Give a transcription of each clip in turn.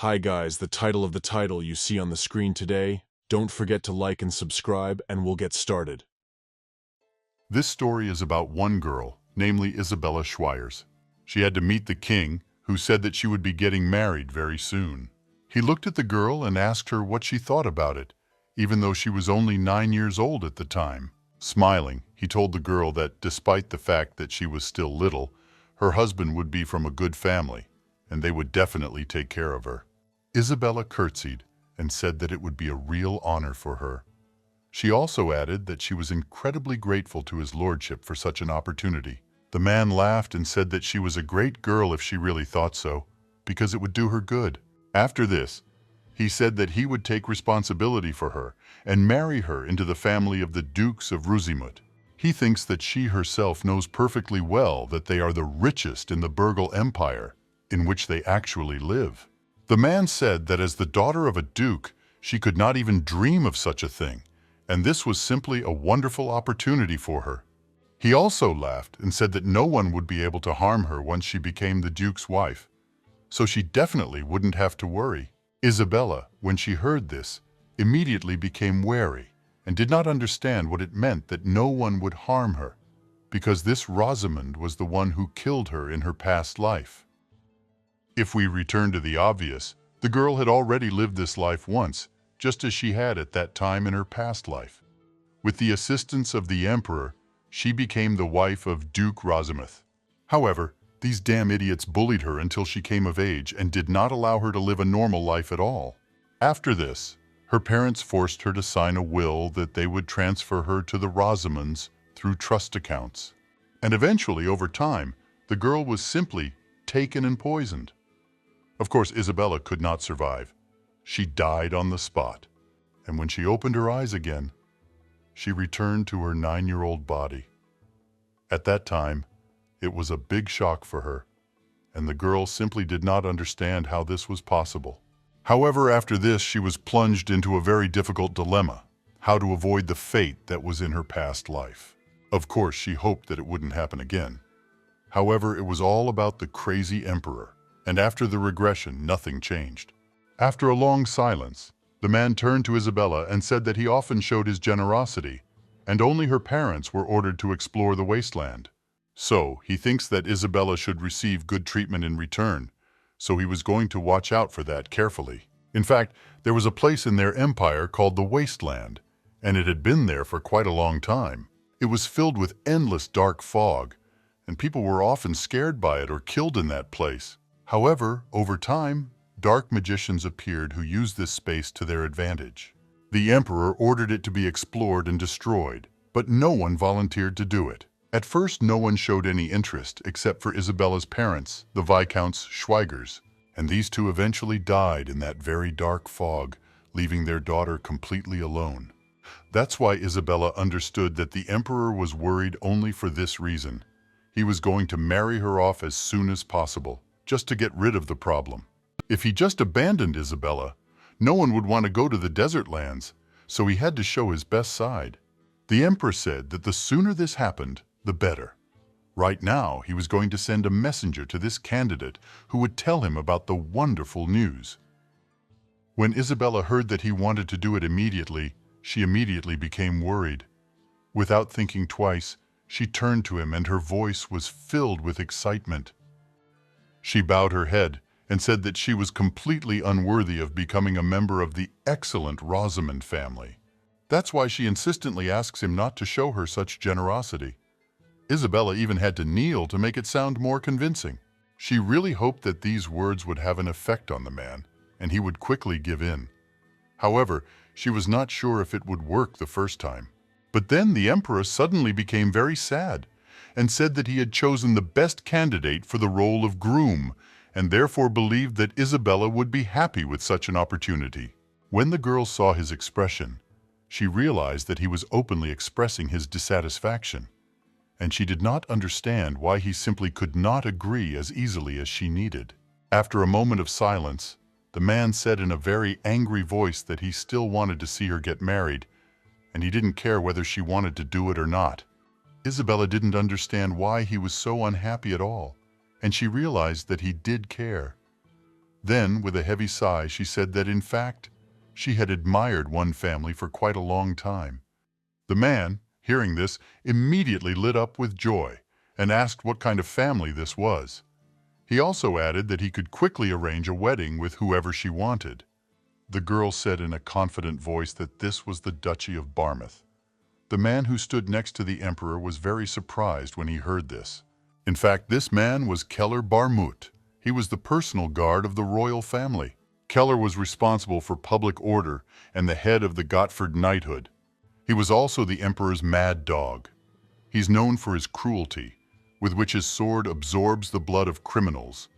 Hi guys, the title of the title you see on the screen today. Don't forget to like and subscribe and we'll get started. This story is about one girl, namely Isabella Schweiers. She had to meet the king, who said that she would be getting married very soon. He looked at the girl and asked her what she thought about it, even though she was only 9 years old at the time. Smiling, he told the girl that despite the fact that she was still little, her husband would be from a good family, and they would definitely take care of her. Isabella curtsied and said that it would be a real honor for her. She also added that she was incredibly grateful to his lordship for such an opportunity. The man laughed and said that she was a great girl if she really thought so, because it would do her good. After this, he said that he would take responsibility for her and marry her into the family of the Dukes of Rosamund. He thinks that she herself knows perfectly well that they are the richest in the Burgle Empire, in which they actually live. The man said that as the daughter of a duke, she could not even dream of such a thing, and this was simply a wonderful opportunity for her. He also laughed and said that no one would be able to harm her once she became the duke's wife, so she definitely wouldn't have to worry. Isabella, when she heard this, immediately became wary and did not understand what it meant that no one would harm her, because this Rosamund was the one who killed her in her past life. If we return to the obvious, the girl had already lived this life once, just as she had at that time in her past life. With the assistance of the emperor, she became the wife of Duke Rosamund. However, these damn idiots bullied her until she came of age and did not allow her to live a normal life at all. After this, her parents forced her to sign a will that they would transfer her to the Rosamunds through trust accounts. And eventually, over time, the girl was simply taken and poisoned. Of course, Isabella could not survive. She died on the spot. And when she opened her eyes again, she returned to her 9-year-old body. At that time, it was a big shock for her, and the girl simply did not understand how this was possible. However, after this, she was plunged into a very difficult dilemma: how to avoid the fate that was in her past life. Of course, she hoped that it wouldn't happen again. However, it was all about the crazy emperor, and after the regression, nothing changed. After a long silence, the man turned to Isabella and said that he often showed his generosity, and only her parents were ordered to explore the wasteland. So, he thinks that Isabella should receive good treatment in return, so he was going to watch out for that carefully. In fact, there was a place in their empire called the Wasteland, and it had been there for quite a long time. It was filled with endless dark fog, and people were often scared by it or killed in that place. However, over time, dark magicians appeared who used this space to their advantage. The emperor ordered it to be explored and destroyed, but no one volunteered to do it. At first, no one showed any interest except for Isabella's parents, the Viscounts Schweigers, and these two eventually died in that very dark fog, leaving their daughter completely alone. That's why Isabella understood that the emperor was worried only for this reason. He was going to marry her off as soon as possible, just to get rid of the problem. If he just abandoned Isabella, no one would want to go to the desert lands, so he had to show his best side. The emperor said that the sooner this happened, the better. Right now, he was going to send a messenger to this candidate who would tell him about the wonderful news. When Isabella heard that he wanted to do it immediately, she immediately became worried. Without thinking twice, she turned to him and her voice was filled with excitement. She bowed her head and said that she was completely unworthy of becoming a member of the excellent Rosamund family. That's why she insistently asks him not to show her such generosity. Isabella even had to kneel to make it sound more convincing. She really hoped that these words would have an effect on the man, and he would quickly give in. However, she was not sure if it would work the first time. But then the emperor suddenly became very sad and said that he had chosen the best candidate for the role of groom, and therefore believed that Isabella would be happy with such an opportunity. When the girl saw his expression, she realized that he was openly expressing his dissatisfaction, and she did not understand why he simply could not agree as easily as she needed. After a moment of silence, the man said in a very angry voice that he still wanted to see her get married, and he didn't care whether she wanted to do it or not. Isabella didn't understand why he was so unhappy at all, and she realized that he did care. Then, with a heavy sigh, she said that in fact, she had admired one family for quite a long time. The man, hearing this, immediately lit up with joy and asked what kind of family this was. He also added that he could quickly arrange a wedding with whoever she wanted. The girl said in a confident voice that this was the Duchy of Barmouth. The man who stood next to the emperor was very surprised when he heard this. In fact, this man was Keller Barmut. He was the personal guard of the royal family. Keller was responsible for public order and the head of the Gotford knighthood. He was also the emperor's mad dog. He's known for his cruelty, with which his sword absorbs the blood of criminals,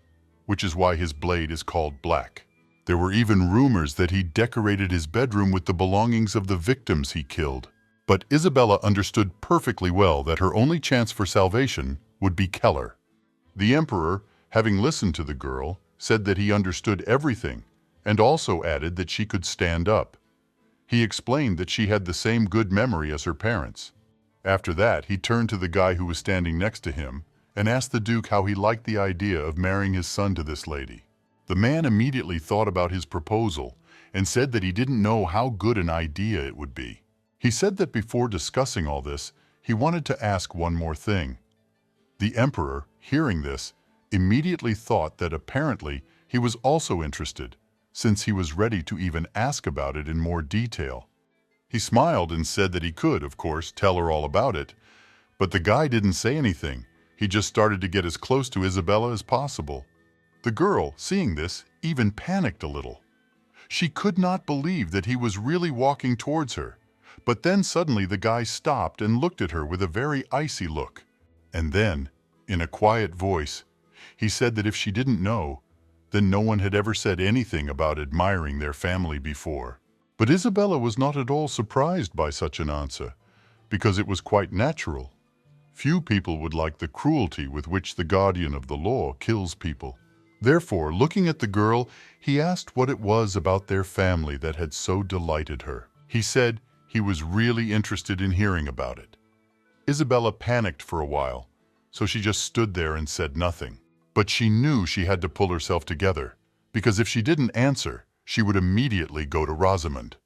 which is why his blade is called black. There were even rumors that he decorated his bedroom with the belongings of the victims he killed. But Isabella understood perfectly well that her only chance for salvation would be Keller. The emperor, having listened to the girl, said that he understood everything and also added that she could stand up. He explained that she had the same good memory as her parents. After that, he turned to the guy who was standing next to him and asked the Duke how he liked the idea of marrying his son to this lady. The man immediately thought about his proposal and said that he didn't know how good an idea it would be. He said that before discussing all this, he wanted to ask one more thing. The emperor, hearing this, immediately thought that apparently he was also interested, since he was ready to even ask about it in more detail. He smiled and said that he could, of course, tell her all about it, but the guy didn't say anything. He just started to get as close to Isabella as possible. The girl, seeing this, even panicked a little. She could not believe that he was really walking towards her. But then suddenly the guy stopped and looked at her with a very icy look. And then, in a quiet voice, he said that if she didn't know, then no one had ever said anything about admiring their family before. But Isabella was not at all surprised by such an answer, because it was quite natural. Few people would like the cruelty with which the guardian of the law kills people. Therefore, looking at the girl, he asked what it was about their family that had so delighted her. He said he was really interested in hearing about it. Isabella panicked for a while, so she just stood there and said nothing. But she knew she had to pull herself together, because if she didn't answer, she would immediately go to Rosamund.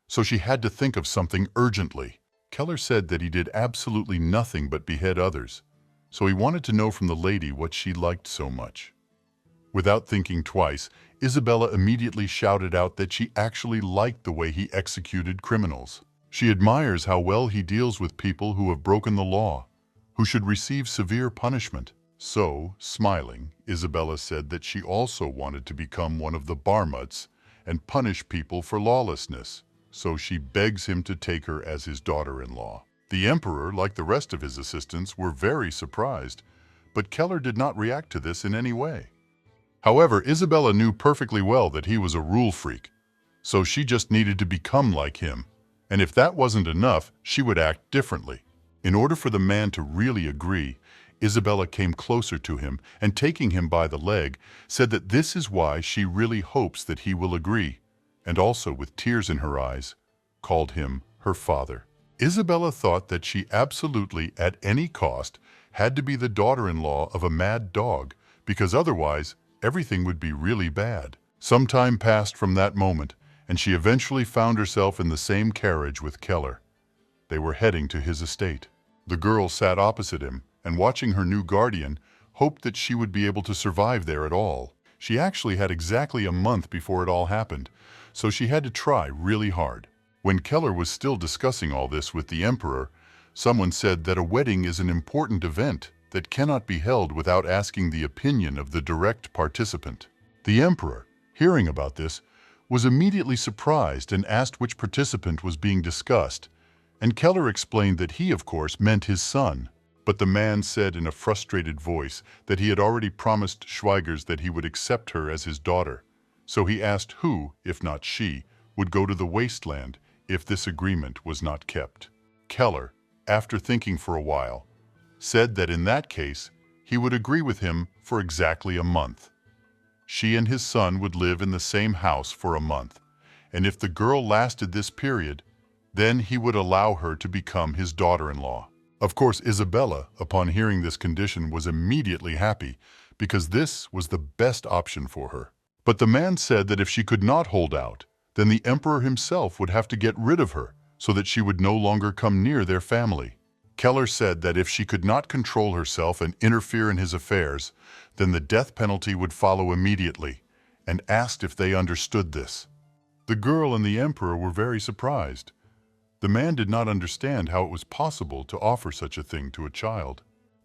So she had to think of something urgently. Keller said that he did absolutely nothing but behead others, so he wanted to know from the lady what she liked so much. Without thinking twice, Isabella immediately shouted out that she actually liked the way he executed criminals. She admires how well he deals with people who have broken the law, who should receive severe punishment. So, smiling, Isabella said that she also wanted to become one of the Barmuts and punish people for lawlessness, so she begs him to take her as his daughter-in-law. The emperor, like the rest of his assistants, were very surprised, but Keller did not react to this in any way. However, Isabella knew perfectly well that he was a rule freak, so she just needed to become like him, and if that wasn't enough, she would act differently. In order for the man to really agree, Isabella came closer to him and, taking him by the leg, said that this is why she really hopes that he will agree, and also, with tears in her eyes, called him her father. Isabella thought that she absolutely, at any cost, had to be the daughter-in-law of a mad dog, because otherwise, everything would be really bad. Some time passed from that moment, and she eventually found herself in the same carriage with Keller. They were heading to his estate. The girl sat opposite him, and watching her new guardian, hoped that she would be able to survive there at all. She actually had exactly a month before it all happened, so she had to try really hard. When Keller was still discussing all this with the emperor, someone said that a wedding is an important event that cannot be held without asking the opinion of the direct participant. The emperor, hearing about this, was immediately surprised and asked which participant was being discussed, and Keller explained that he, of course, meant his son. But the man said in a frustrated voice that he had already promised Schweigers that he would accept her as his daughter, so he asked who, if not she, would go to the wasteland if this agreement was not kept. Keller, after thinking for a while, said that in that case, he would agree with him for exactly a month. She and his son would live in the same house for a month, and if the girl lasted this period, then he would allow her to become his daughter-in-law. Of course, Isabella, upon hearing this condition, was immediately happy, because this was the best option for her. But the man said that if she could not hold out, then the emperor himself would have to get rid of her so that she would no longer come near their family. Keller said that if she could not control herself and interfere in his affairs, then the death penalty would follow immediately, and asked if they understood this. The girl and the emperor were very surprised. The man did not understand how it was possible to offer such a thing to a child.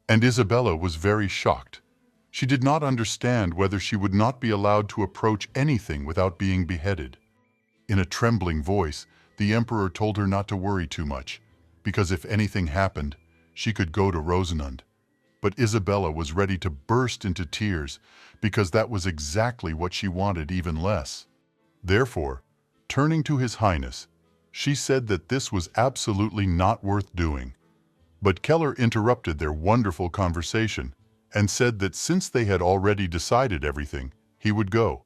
And Isabella was very shocked. She did not understand whether she would not be allowed to approach anything without being beheaded. In a trembling voice, the emperor told her not to worry too much, because if anything happened, she could go to Rosamund. But Isabella was ready to burst into tears, because that was exactly what she wanted even less. Therefore, turning to His Highness, she said that this was absolutely not worth doing. But Keller interrupted their wonderful conversation and said that since they had already decided everything, he would go,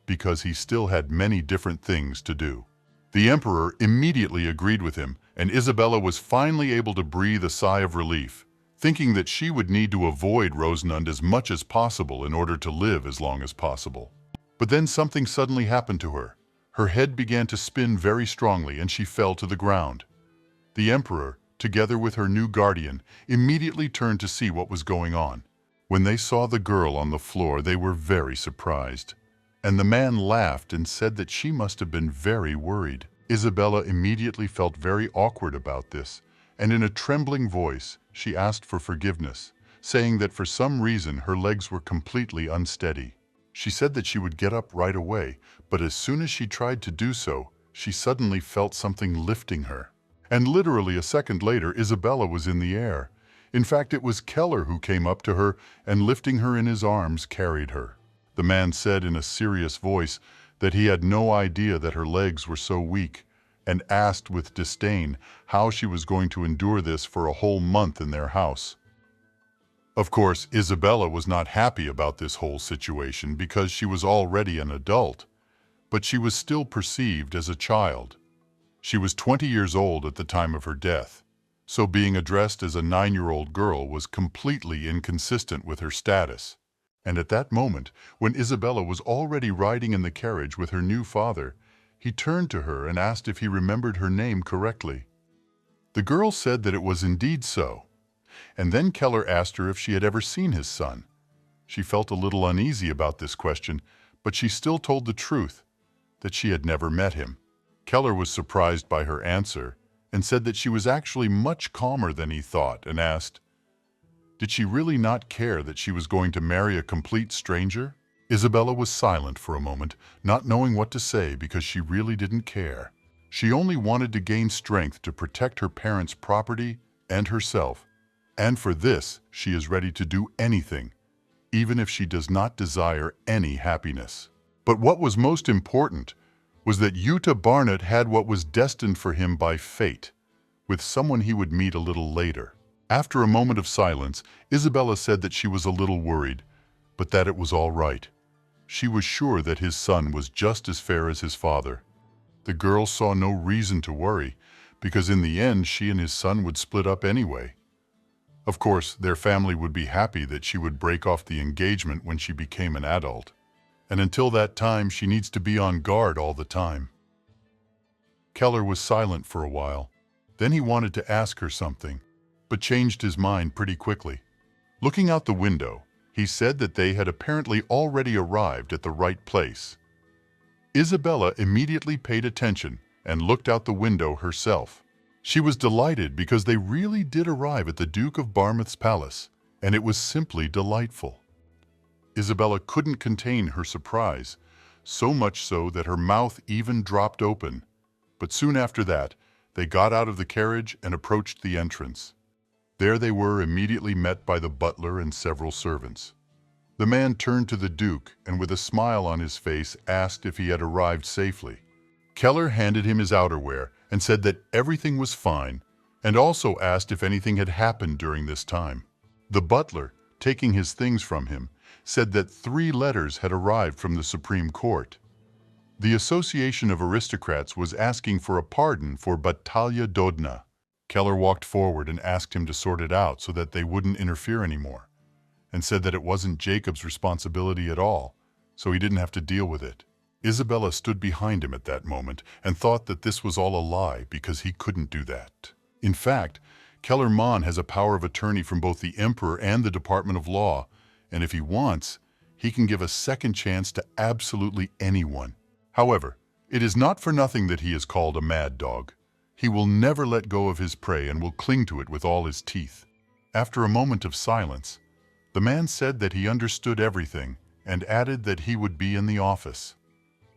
because he still had many different things to do. The emperor immediately agreed with him, and Isabella was finally able to breathe a sigh of relief, thinking that she would need to avoid Rosamund as much as possible in order to live as long as possible. But then something suddenly happened to her. Her head began to spin very strongly and she fell to the ground. The emperor, together with her new guardian, immediately turned to see what was going on. When they saw the girl on the floor, they were very surprised. And the man laughed and said that she must have been very worried. Isabella immediately felt very awkward about this, and in a trembling voice, she asked for forgiveness, saying that for some reason her legs were completely unsteady. She said that she would get up right away, but as soon as she tried to do so, she suddenly felt something lifting her. And literally a second later, Isabella was in the air. In fact, it was Keller who came up to her and lifting her in his arms carried her. The man said in a serious voice that he had no idea that her legs were so weak, and asked with disdain how she was going to endure this for a whole month in their house. Of course, Isabella was not happy about this whole situation because she was already an adult, but she was still perceived as a child. She was 20 years old at the time of her death, so being addressed as a 9-year-old girl was completely inconsistent with her status. And at that moment, when Isabella was already riding in the carriage with her new father, he turned to her and asked if he remembered her name correctly. The girl said that it was indeed so, and then Keller asked her if she had ever seen his son. She felt a little uneasy about this question, but she still told the truth, that she had never met him. Keller was surprised by her answer and said that she was actually much calmer than he thought and asked, did she really not care that she was going to marry a complete stranger? Isabella was silent for a moment, not knowing what to say because she really didn't care. She only wanted to gain strength to protect her parents' property and herself, and for this she is ready to do anything, even if she does not desire any happiness. But what was most important was that Yuta Barnett had what was destined for him by fate, with someone he would meet a little later. After a moment of silence, Isabella said that she was a little worried, but that it was all right. She was sure that his son was just as fair as his father. The girl saw no reason to worry, because in the end she and his son would split up anyway. Of course, their family would be happy that she would break off the engagement when she became an adult. And until that time, she needs to be on guard all the time. Keller was silent for a while. Then he wanted to ask her something, but changed his mind pretty quickly. Looking out the window, he said that they had apparently already arrived at the right place. Isabella immediately paid attention and looked out the window herself. She was delighted because they really did arrive at the Duke of Barmouth's palace, and it was simply delightful. Isabella couldn't contain her surprise, so much so that her mouth even dropped open. But soon after that, they got out of the carriage and approached the entrance. There they were immediately met by the butler and several servants. The man turned to the Duke and with a smile on his face asked if he had arrived safely. Keller handed him his outerwear and said that everything was fine, and also asked if anything had happened during this time. The butler, taking his things from him, said that 3 letters had arrived from the Supreme Court. The Association of Aristocrats was asking for a pardon for Batalha Dodna. Keller walked forward and asked him to sort it out so that they wouldn't interfere anymore, and said that it wasn't Jacob's responsibility at all, so he didn't have to deal with it. Isabella stood behind him at that moment and thought that this was all a lie because he couldn't do that. In fact, Kellerman has a power of attorney from both the Emperor and the Department of Law, and if he wants, he can give a second chance to absolutely anyone. However, it is not for nothing that he is called a mad dog. He will never let go of his prey and will cling to it with all his teeth. After a moment of silence, the man said that he understood everything and added that he would be in the office.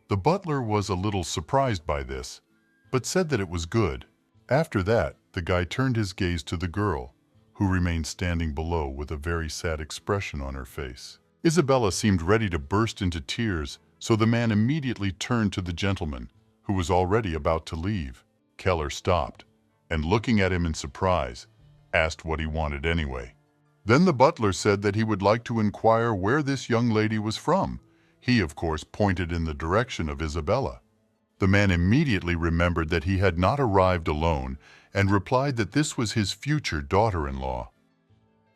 The butler was a little surprised by this, but said that it was good. After that, the guy turned his gaze to the girl, who remained standing below with a very sad expression on her face. Isabella seemed ready to burst into tears, so the man immediately turned to the gentleman, who was already about to leave. Keller stopped, and looking at him in surprise, asked what he wanted anyway. Then the butler said that he would like to inquire where this young lady was from. He, of course, pointed in the direction of Isabella. The man immediately remembered that he had not arrived alone and replied that this was his future daughter-in-law.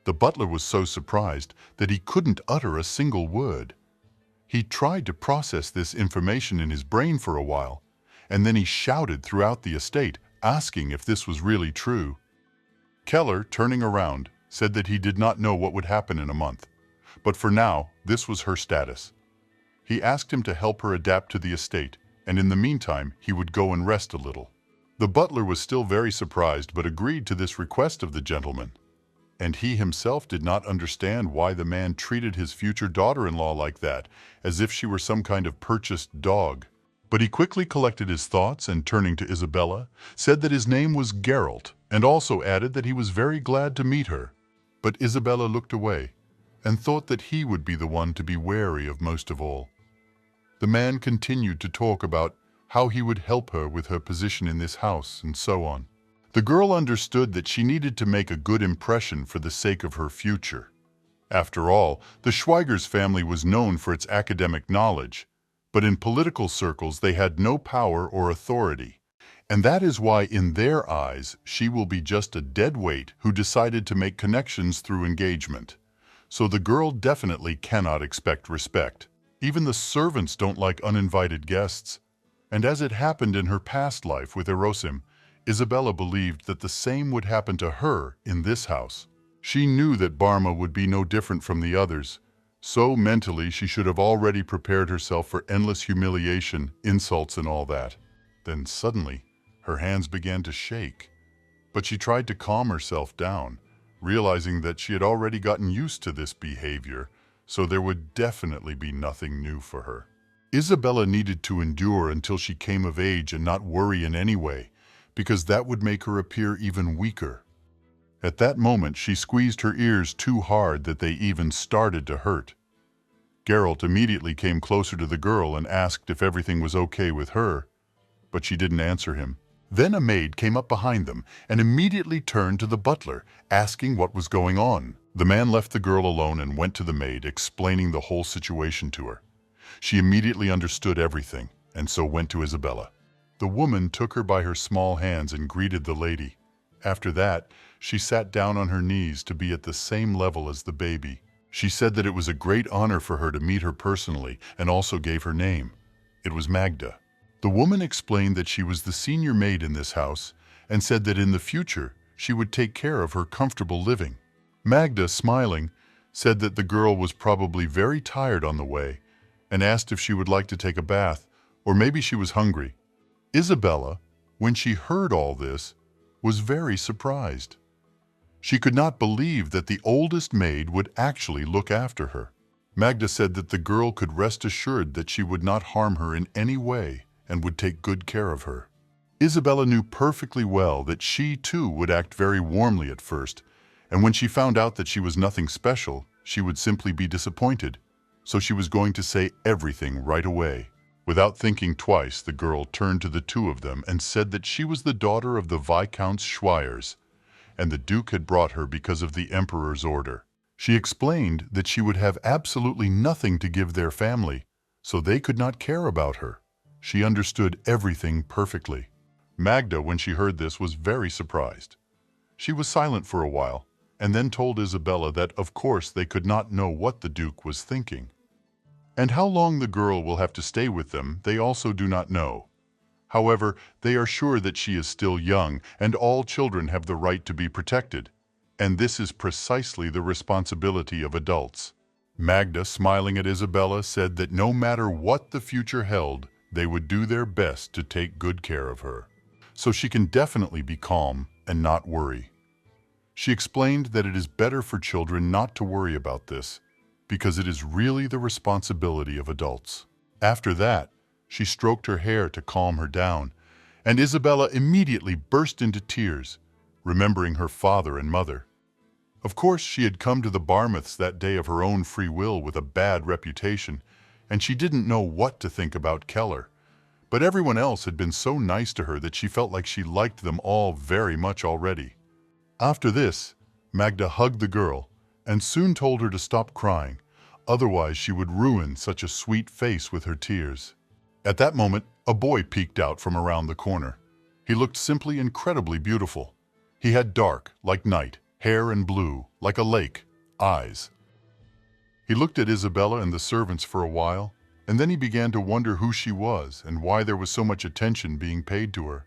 The butler was so surprised that he couldn't utter a single word. He tried to process this information in his brain for a while, and then he shouted throughout the estate, asking if this was really true. Keller, turning around, said that he did not know what would happen in a month, but for now, this was her status. He asked him to help her adapt to the estate, and in the meantime, he would go and rest a little. The butler was still very surprised, but agreed to this request of the gentleman. And he himself did not understand why the man treated his future daughter-in-law like that, as if she were some kind of purchased dog. But he quickly collected his thoughts and, turning to Isabella, said that his name was Geralt, and also added that he was very glad to meet her. But Isabella looked away, and thought that he would be the one to be wary of most of all. The man continued to talk about how he would help her with her position in this house, and so on. The girl understood that she needed to make a good impression for the sake of her future. After all, the Schweigers family was known for its academic knowledge, but in political circles they had no power or authority. And that is why, in their eyes, she will be just a dead weight who decided to make connections through engagement. So the girl definitely cannot expect respect. Even the servants don't like uninvited guests. And as it happened in her past life with Erosim, Isabella believed that the same would happen to her in this house. She knew that Barma would be no different from the others, so mentally she should have already prepared herself for endless humiliation, insults, and all that. Then suddenly, her hands began to shake. But she tried to calm herself down, realizing that she had already gotten used to this behavior, so there would definitely be nothing new for her. Isabella needed to endure until she came of age and not worry in any way, because that would make her appear even weaker. At that moment, she squeezed her ears too hard that they even started to hurt. Geralt immediately came closer to the girl and asked if everything was okay with her, but she didn't answer him. Then a maid came up behind them and immediately turned to the butler, asking what was going on. The man left the girl alone and went to the maid, explaining the whole situation to her. She immediately understood everything, and so went to Isabella. The woman took her by her small hands and greeted the lady. After that, she sat down on her knees to be at the same level as the baby. She said that it was a great honor for her to meet her personally, and also gave her name. It was Magda. The woman explained that she was the senior maid in this house, and said that in the future she would take care of her comfortable living. Magda, smiling, said that the girl was probably very tired on the way, and asked if she would like to take a bath, or maybe she was hungry. Isabella, when she heard all this, was very surprised. She could not believe that the oldest maid would actually look after her. Magda said that the girl could rest assured that she would not harm her in any way and would take good care of her. Isabella knew perfectly well that she too would act very warmly at first, and when she found out that she was nothing special, she would simply be disappointed, so she was going to say everything right away. Without thinking twice, the girl turned to the two of them and said that she was the daughter of the Viscounts Schweiers, and the Duke had brought her because of the Emperor's order. She explained that she would have absolutely nothing to give their family, so they could not care about her. She understood everything perfectly. Magda, when she heard this, was very surprised. She was silent for a while, and then told Isabella that, of course, they could not know what the Duke was thinking. And how long the girl will have to stay with them, they also do not know. However, they are sure that she is still young and all children have the right to be protected. And this is precisely the responsibility of adults. Magda, smiling at Isabella, said that no matter what the future held, they would do their best to take good care of her. So she can definitely be calm and not worry. She explained that it is better for children not to worry about this, because it is really the responsibility of adults. After that, she stroked her hair to calm her down, and Isabella immediately burst into tears, remembering her father and mother. Of course, she had come to the Barmouths that day of her own free will with a bad reputation, and she didn't know what to think about Keller. But everyone else had been so nice to her that she felt like she liked them all very much already. After this, Magda hugged the girl and soon told her to stop crying, otherwise she would ruin such a sweet face with her tears. At that moment, a boy peeked out from around the corner. He looked simply incredibly beautiful. He had dark, like night, hair and blue, like a lake, eyes. He looked at Isabella and the servants for a while, and then he began to wonder who she was and why there was so much attention being paid to her.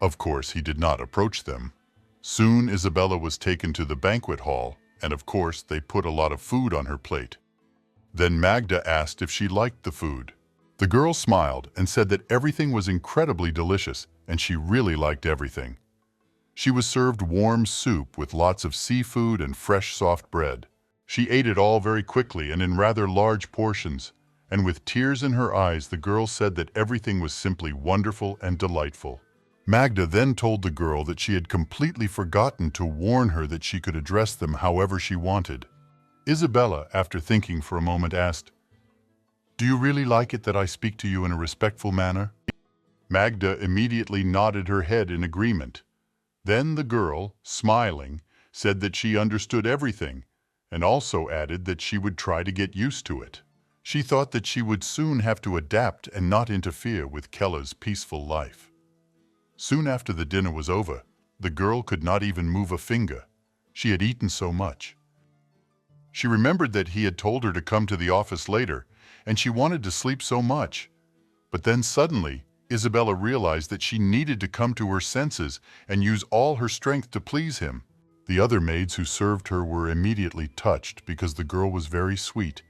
Of course, he did not approach them. Soon, Isabella was taken to the banquet hall, and of course, they put a lot of food on her plate. Then Magda asked if she liked the food. The girl smiled and said that everything was incredibly delicious, and she really liked everything. She was served warm soup with lots of seafood and fresh soft bread. She ate it all very quickly and in rather large portions, and with tears in her eyes the girl said that everything was simply wonderful and delightful. Magda then told the girl that she had completely forgotten to warn her that she could address them however she wanted. Isabella, after thinking for a moment, asked, "Do you really like it that I speak to you in a respectful manner?" Magda immediately nodded her head in agreement. Then the girl, smiling, said that she understood everything, and also added that she would try to get used to it. She thought that she would soon have to adapt and not interfere with Keller's peaceful life. Soon after the dinner was over, the girl could not even move a finger. She had eaten so much. She remembered that he had told her to come to the office later, and she wanted to sleep so much. But then suddenly, Isabella realized that she needed to come to her senses and use all her strength to please him. The other maids who served her were immediately touched because the girl was very sweet,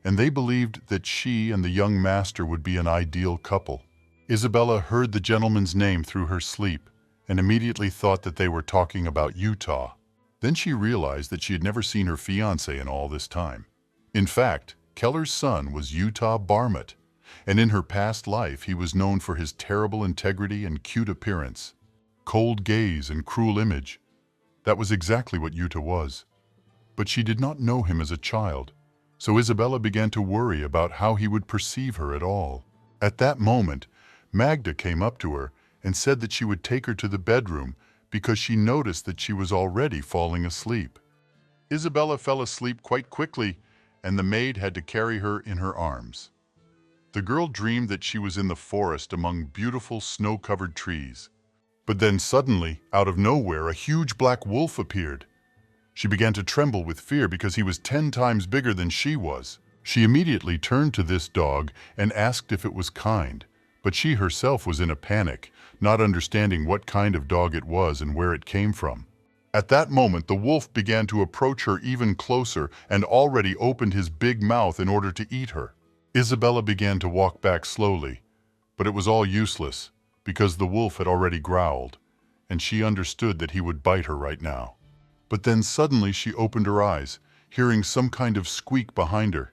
and they believed that she and the young master would be an ideal couple. Isabella heard the gentleman's name through her sleep and immediately thought that they were talking about Utah. Then she realized that she had never seen her fiance in all this time. In fact, Keller's son was Utah Barmouth, and in her past life he was known for his terrible integrity and cute appearance. Cold gaze and cruel image. That was exactly what Utah was. But she did not know him as a child, so Isabella began to worry about how he would perceive her at all. At that moment, Magda came up to her and said that she would take her to the bedroom because she noticed that she was already falling asleep. Isabella fell asleep quite quickly, and the maid had to carry her in her arms. The girl dreamed that she was in the forest among beautiful snow-covered trees. But then suddenly, out of nowhere, a huge black wolf appeared. She began to tremble with fear because he was 10 times bigger than she was. She immediately turned to this dog and asked if it was kind, but she herself was in a panic, not understanding what kind of dog it was and where it came from. At that moment, the wolf began to approach her even closer and already opened his big mouth in order to eat her. Isabella began to walk back slowly, but it was all useless because the wolf had already growled, and she understood that he would bite her right now. But then suddenly she opened her eyes, hearing some kind of squeak behind her.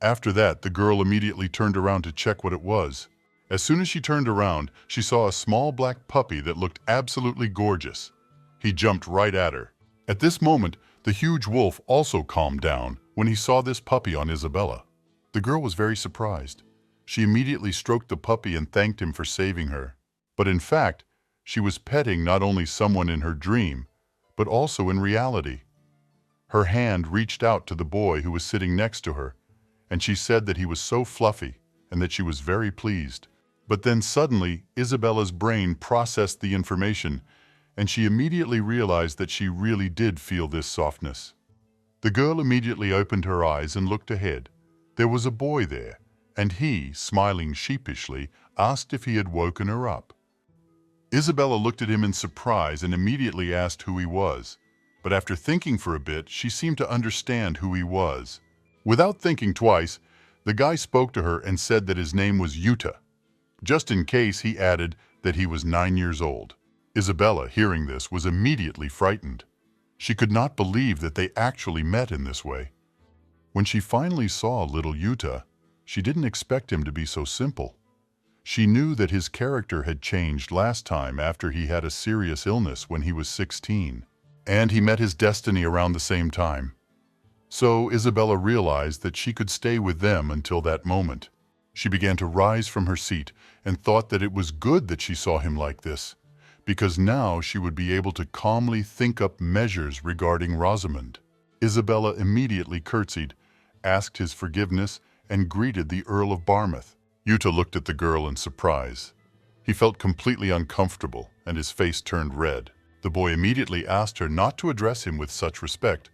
After that, the girl immediately turned around to check what it was. As soon as she turned around, she saw a small black puppy that looked absolutely gorgeous. He jumped right at her. At this moment, the huge wolf also calmed down when he saw this puppy on Isabella. The girl was very surprised. She immediately stroked the puppy and thanked him for saving her. But in fact, she was petting not only someone in her dream, but also in reality. Her hand reached out to the boy who was sitting next to her, and she said that he was so fluffy and that she was very pleased. But then suddenly, Isabella's brain processed the information, and she immediately realized that she really did feel this softness. The girl immediately opened her eyes and looked ahead. There was a boy there, and he, smiling sheepishly, asked if he had woken her up. Isabella looked at him in surprise and immediately asked who he was. But after thinking for a bit, she seemed to understand who he was. Without thinking twice, the guy spoke to her and said that his name was Yuta. Just in case, he added that he was 9 years old. Isabella, hearing this, was immediately frightened. She could not believe that they actually met in this way. When she finally saw little Yuta, she didn't expect him to be so simple. She knew that his character had changed last time after he had a serious illness when he was 16, and he met his destiny around the same time. So Isabella realized that she could stay with them until that moment. She began to rise from her seat and thought that it was good that she saw him like this, because now she would be able to calmly think up measures regarding Rosamund. Isabella immediately curtsied, asked his forgiveness, and greeted the Earl of Barmouth. Yuta looked at the girl in surprise. He felt completely uncomfortable, and his face turned red. The boy immediately asked her not to address him with such respect,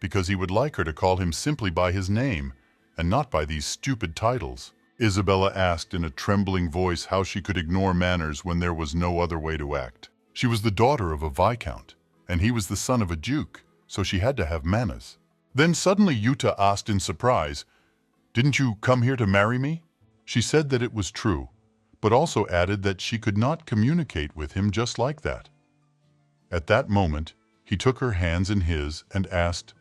because he would like her to call him simply by his name, and not by these stupid titles. Isabella asked in a trembling voice how she could ignore manners when there was no other way to act. She was the daughter of a viscount, and he was the son of a duke, so she had to have manners. Then suddenly Yuta asked in surprise, "Didn't you come here to marry me?" She said that it was true, but also added that she could not communicate with him just like that. At that moment, he took her hands in his and asked,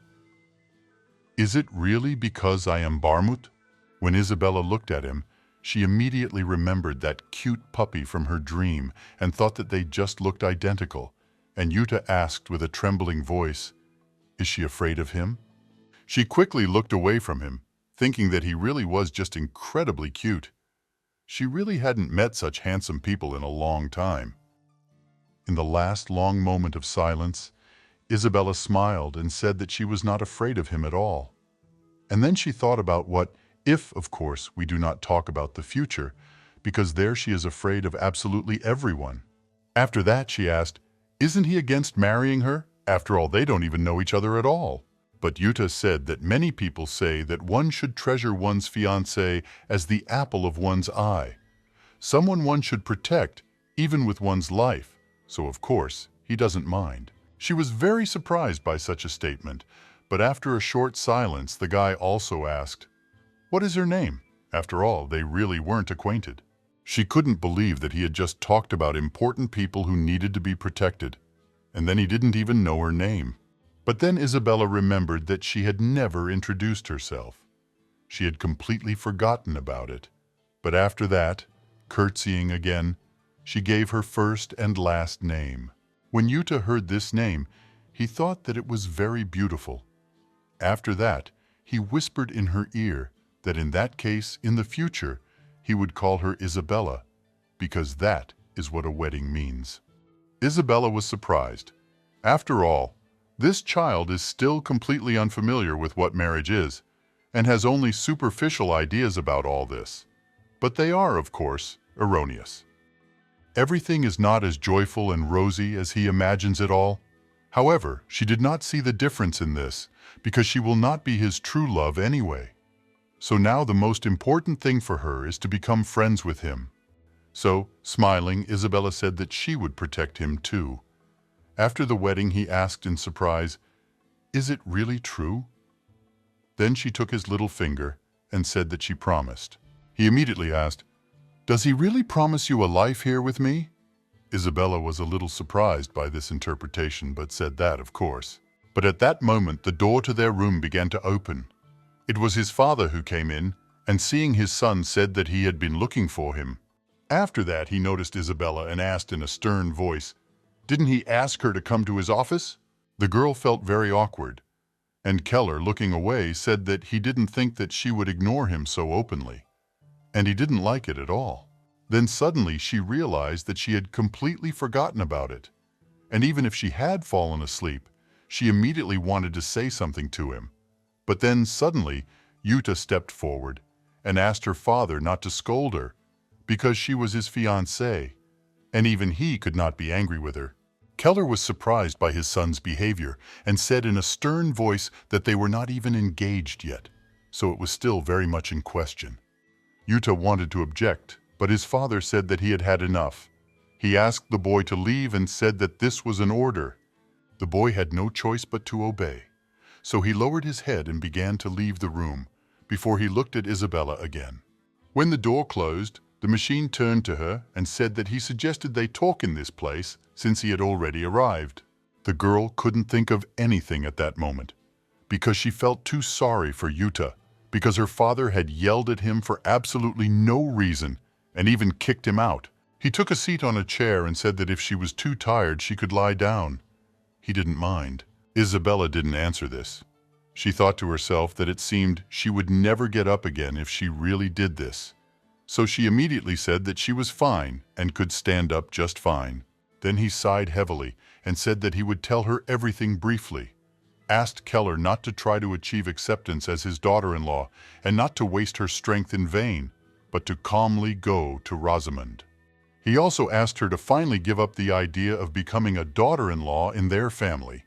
"Is it really because I am Barmouth?" When Isabella looked at him, she immediately remembered that cute puppy from her dream and thought that they just looked identical, and Yuta asked with a trembling voice, "Is she afraid of him?" She quickly looked away from him, thinking that he really was just incredibly cute. She really hadn't met such handsome people in a long time. In the last long moment of silence, Isabella smiled and said that she was not afraid of him at all. And then she thought about what if, of course, we do not talk about the future, because there she is afraid of absolutely everyone. After that, she asked, "Isn't he against marrying her? After all, they don't even know each other at all." But Yuta said that many people say that one should treasure one's fiancé as the apple of one's eye, someone one should protect, even with one's life, so of course, he doesn't mind. She was very surprised by such a statement, but after a short silence, the guy also asked, "What is her name?" After all, they really weren't acquainted. She couldn't believe that he had just talked about important people who needed to be protected, and then he didn't even know her name. But then Isabella remembered that she had never introduced herself. She had completely forgotten about it. But after that, curtsying again, she gave her first and last name. When Yuta heard this name, he thought that it was very beautiful. After that, he whispered in her ear that in that case, in the future, he would call her Isabella, because that is what a wedding means. Isabella was surprised. After all, this child is still completely unfamiliar with what marriage is, and has only superficial ideas about all this. But they are, of course, erroneous. Everything is not as joyful and rosy as he imagines it all. However, she did not see the difference in this, because she will not be his true love anyway. So now the most important thing for her is to become friends with him. So, smiling, Isabella said that she would protect him too. After the wedding, he asked in surprise, "Is it really true?" Then she took his little finger and said that she promised. He immediately asked, "Does he really promise you a life here with me?" Isabella was a little surprised by this interpretation, but said that, of course. But at that moment, the door to their room began to open. It was his father who came in, and seeing his son said that he had been looking for him. After that, he noticed Isabella and asked in a stern voice, "Didn't he ask her to come to his office?" The girl felt very awkward, and Keller, looking away, said that he didn't think that she would ignore him so openly, and he didn't like it at all. Then suddenly she realized that she had completely forgotten about it, and even if she had fallen asleep, she immediately wanted to say something to him. But then suddenly Yuta stepped forward and asked her father not to scold her, because she was his fiancée, and even he could not be angry with her. Keller was surprised by his son's behavior and said in a stern voice that they were not even engaged yet. so it was still very much in question. Yuta wanted to object, but his father said that he had had enough. He asked the boy to leave and said that this was an order. The boy had no choice but to obey, so he lowered his head and began to leave the room before he looked at Isabella again. When the door closed, the machine turned to her and said that he suggested they talk in this place since he had already arrived. The girl couldn't think of anything at that moment because she felt too sorry for Yuta because her father had yelled at him for absolutely no reason and even kicked him out. He took a seat on a chair and said that if she was too tired, she could lie down. He didn't mind. Isabella didn't answer this. She thought to herself that it seemed she would never get up again if she really did this. So she immediately said that she was fine and could stand up just fine. Then he sighed heavily and said that he would tell her everything briefly. Asked Keller not to try to achieve acceptance as his daughter-in-law and not to waste her strength in vain, but to calmly go to Rosamund. He also asked her to finally give up the idea of becoming a daughter-in-law in their family.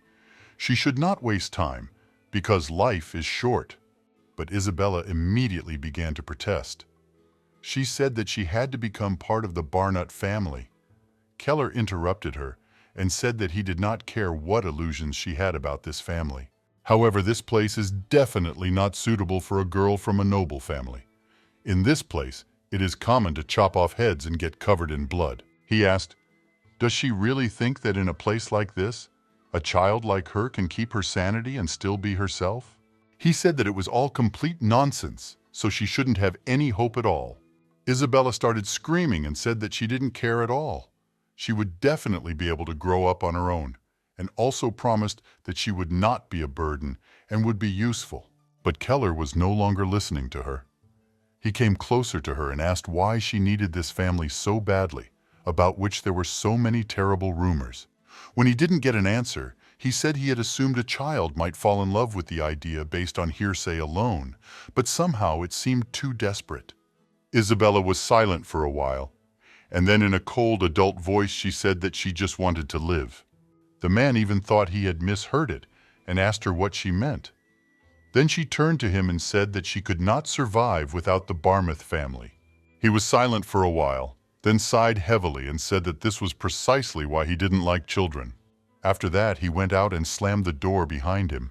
She should not waste time, because life is short. But Isabella immediately began to protest. She said that she had to become part of the Barnett family. Keller interrupted her and said that he did not care what illusions she had about this family. However, this place is definitely not suitable for a girl from a noble family. In this place, it is common to chop off heads and get covered in blood. He asked, does she really think that in a place like this, a child like her can keep her sanity and still be herself? He said that it was all complete nonsense, so she shouldn't have any hope at all. Isabella started screaming and said that she didn't care at all. She would definitely be able to grow up on her own, and also promised that she would not be a burden and would be useful. But Keller was no longer listening to her. He came closer to her and asked why she needed this family so badly, about which there were so many terrible rumors. When he didn't get an answer, he said he had assumed a child might fall in love with the idea based on hearsay alone, but somehow it seemed too desperate. Isabella was silent for a while, and then in a cold adult voice she said that she just wanted to live. The man even thought he had misheard it and asked her what she meant. Then she turned to him and said that she could not survive without the Barmouth family. He was silent for a while, then sighed heavily and said that this was precisely why he didn't like children. After that, he went out and slammed the door behind him.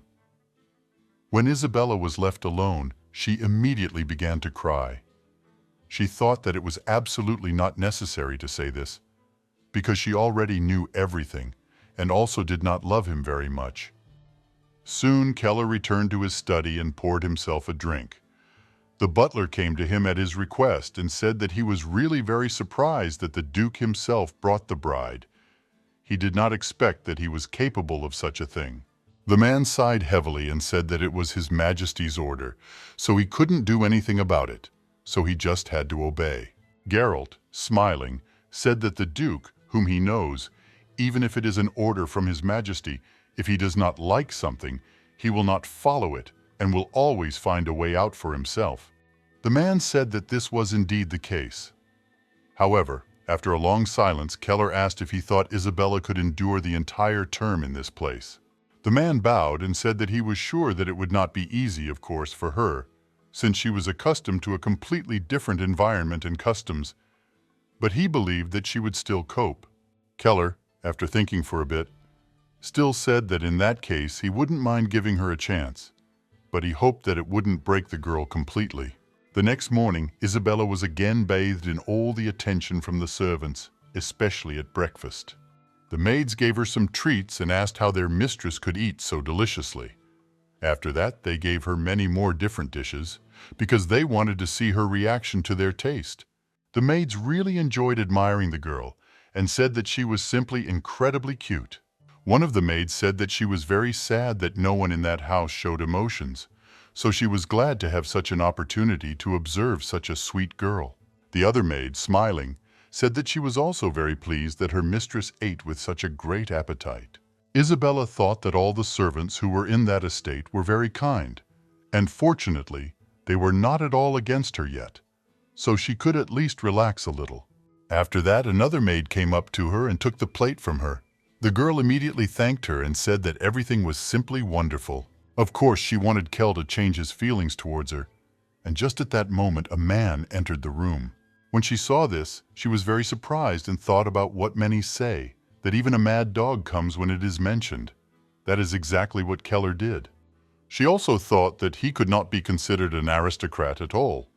When Isabella was left alone, she immediately began to cry. She thought that it was absolutely not necessary to say this, because she already knew everything and also did not love him very much. Soon Keller returned to his study and poured himself a drink. The butler came to him at his request and said that he was really very surprised that the Duke himself brought the bride. He did not expect that he was capable of such a thing. The man sighed heavily and said that it was His Majesty's order, so he couldn't do anything about it, so he just had to obey. Geralt, smiling, said that the Duke, whom he knows, even if it is an order from His Majesty, if he does not like something, he will not follow it and will always find a way out for himself. The man said that this was indeed the case. However, after a long silence, Keller asked if he thought Isabella could endure the entire term in this place. The man bowed and said that he was sure that it would not be easy, of course, for her, since she was accustomed to a completely different environment and customs, but he believed that she would still cope. Keller, after thinking for a bit, still said that in that case he wouldn't mind giving her a chance, but he hoped that it wouldn't break the girl completely. The next morning, Isabella was again bathed in all the attention from the servants, especially at breakfast. The maids gave her some treats and asked how their mistress could eat so deliciously. After that, they gave her many more different dishes, because they wanted to see her reaction to their taste. The maids really enjoyed admiring the girl and said that she was simply incredibly cute. One of the maids said that she was very sad that no one in that house showed emotions, so she was glad to have such an opportunity to observe such a sweet girl. The other maid, smiling, said that she was also very pleased that her mistress ate with such a great appetite. Isabella thought that all the servants who were in that estate were very kind, and fortunately, they were not at all against her yet, so she could at least relax a little. After that, another maid came up to her and took the plate from her. The girl immediately thanked her and said that everything was simply wonderful. Of course, she wanted Kel to change his feelings towards her, and just at that moment a man entered the room. When she saw this, she was very surprised and thought about what many say, that even a mad dog comes when it is mentioned. That is exactly what Keller did. She also thought that he could not be considered an aristocrat at all,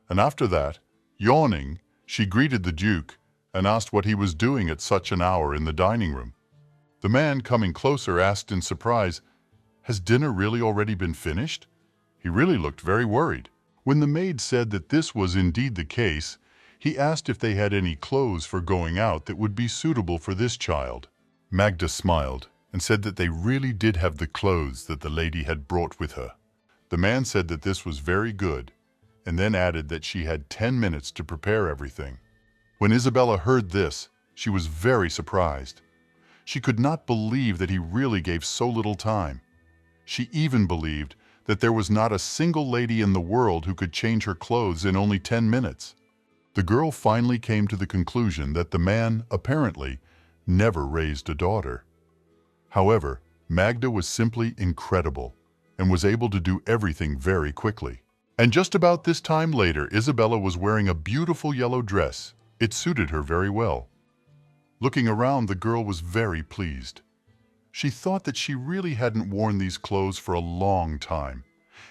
and after that, yawning, she greeted the Duke and asked what he was doing at such an hour in the dining room. The man, coming closer, asked in surprise, "Has dinner really already been finished?" He really looked very worried. When the maid said that this was indeed the case, he asked if they had any clothes for going out that would be suitable for this child. Magda smiled and said that they really did have the clothes that the lady had brought with her. The man said that this was very good, and then added that she had 10 minutes to prepare everything. When Isabella heard this, she was very surprised. She could not believe that he really gave so little time. She even believed that there was not a single lady in the world who could change her clothes in only 10 minutes. The girl finally came to the conclusion that the man, apparently, never raised a daughter. However, Magda was simply incredible and was able to do everything very quickly. And just about this time later, Isabella was wearing a beautiful yellow dress. It suited her very well. Looking around, the girl was very pleased. She thought that she really hadn't worn these clothes for a long time,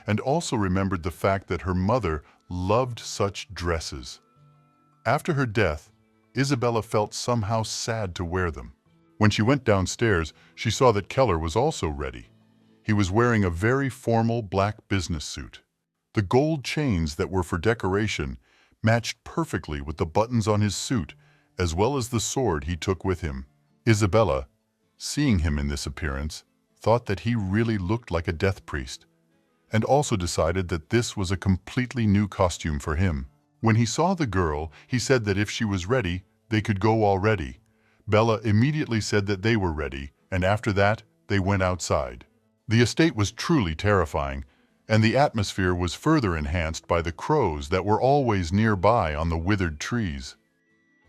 and also remembered the fact that her mother loved such dresses. After her death, Isabella felt somehow sad to wear them. When she went downstairs, she saw that Keller was also ready. He was wearing a very formal black business suit. The gold chains that were for decoration matched perfectly with the buttons on his suit, as well as the sword he took with him. Isabella, seeing him in this appearance, thought that he really looked like a death priest, and also decided that this was a completely new costume for him. When he saw the girl, he said that if she was ready, they could go already. Bella immediately said that they were ready, and after that, they went outside. The estate was truly terrifying, and the atmosphere was further enhanced by the crows that were always nearby on the withered trees.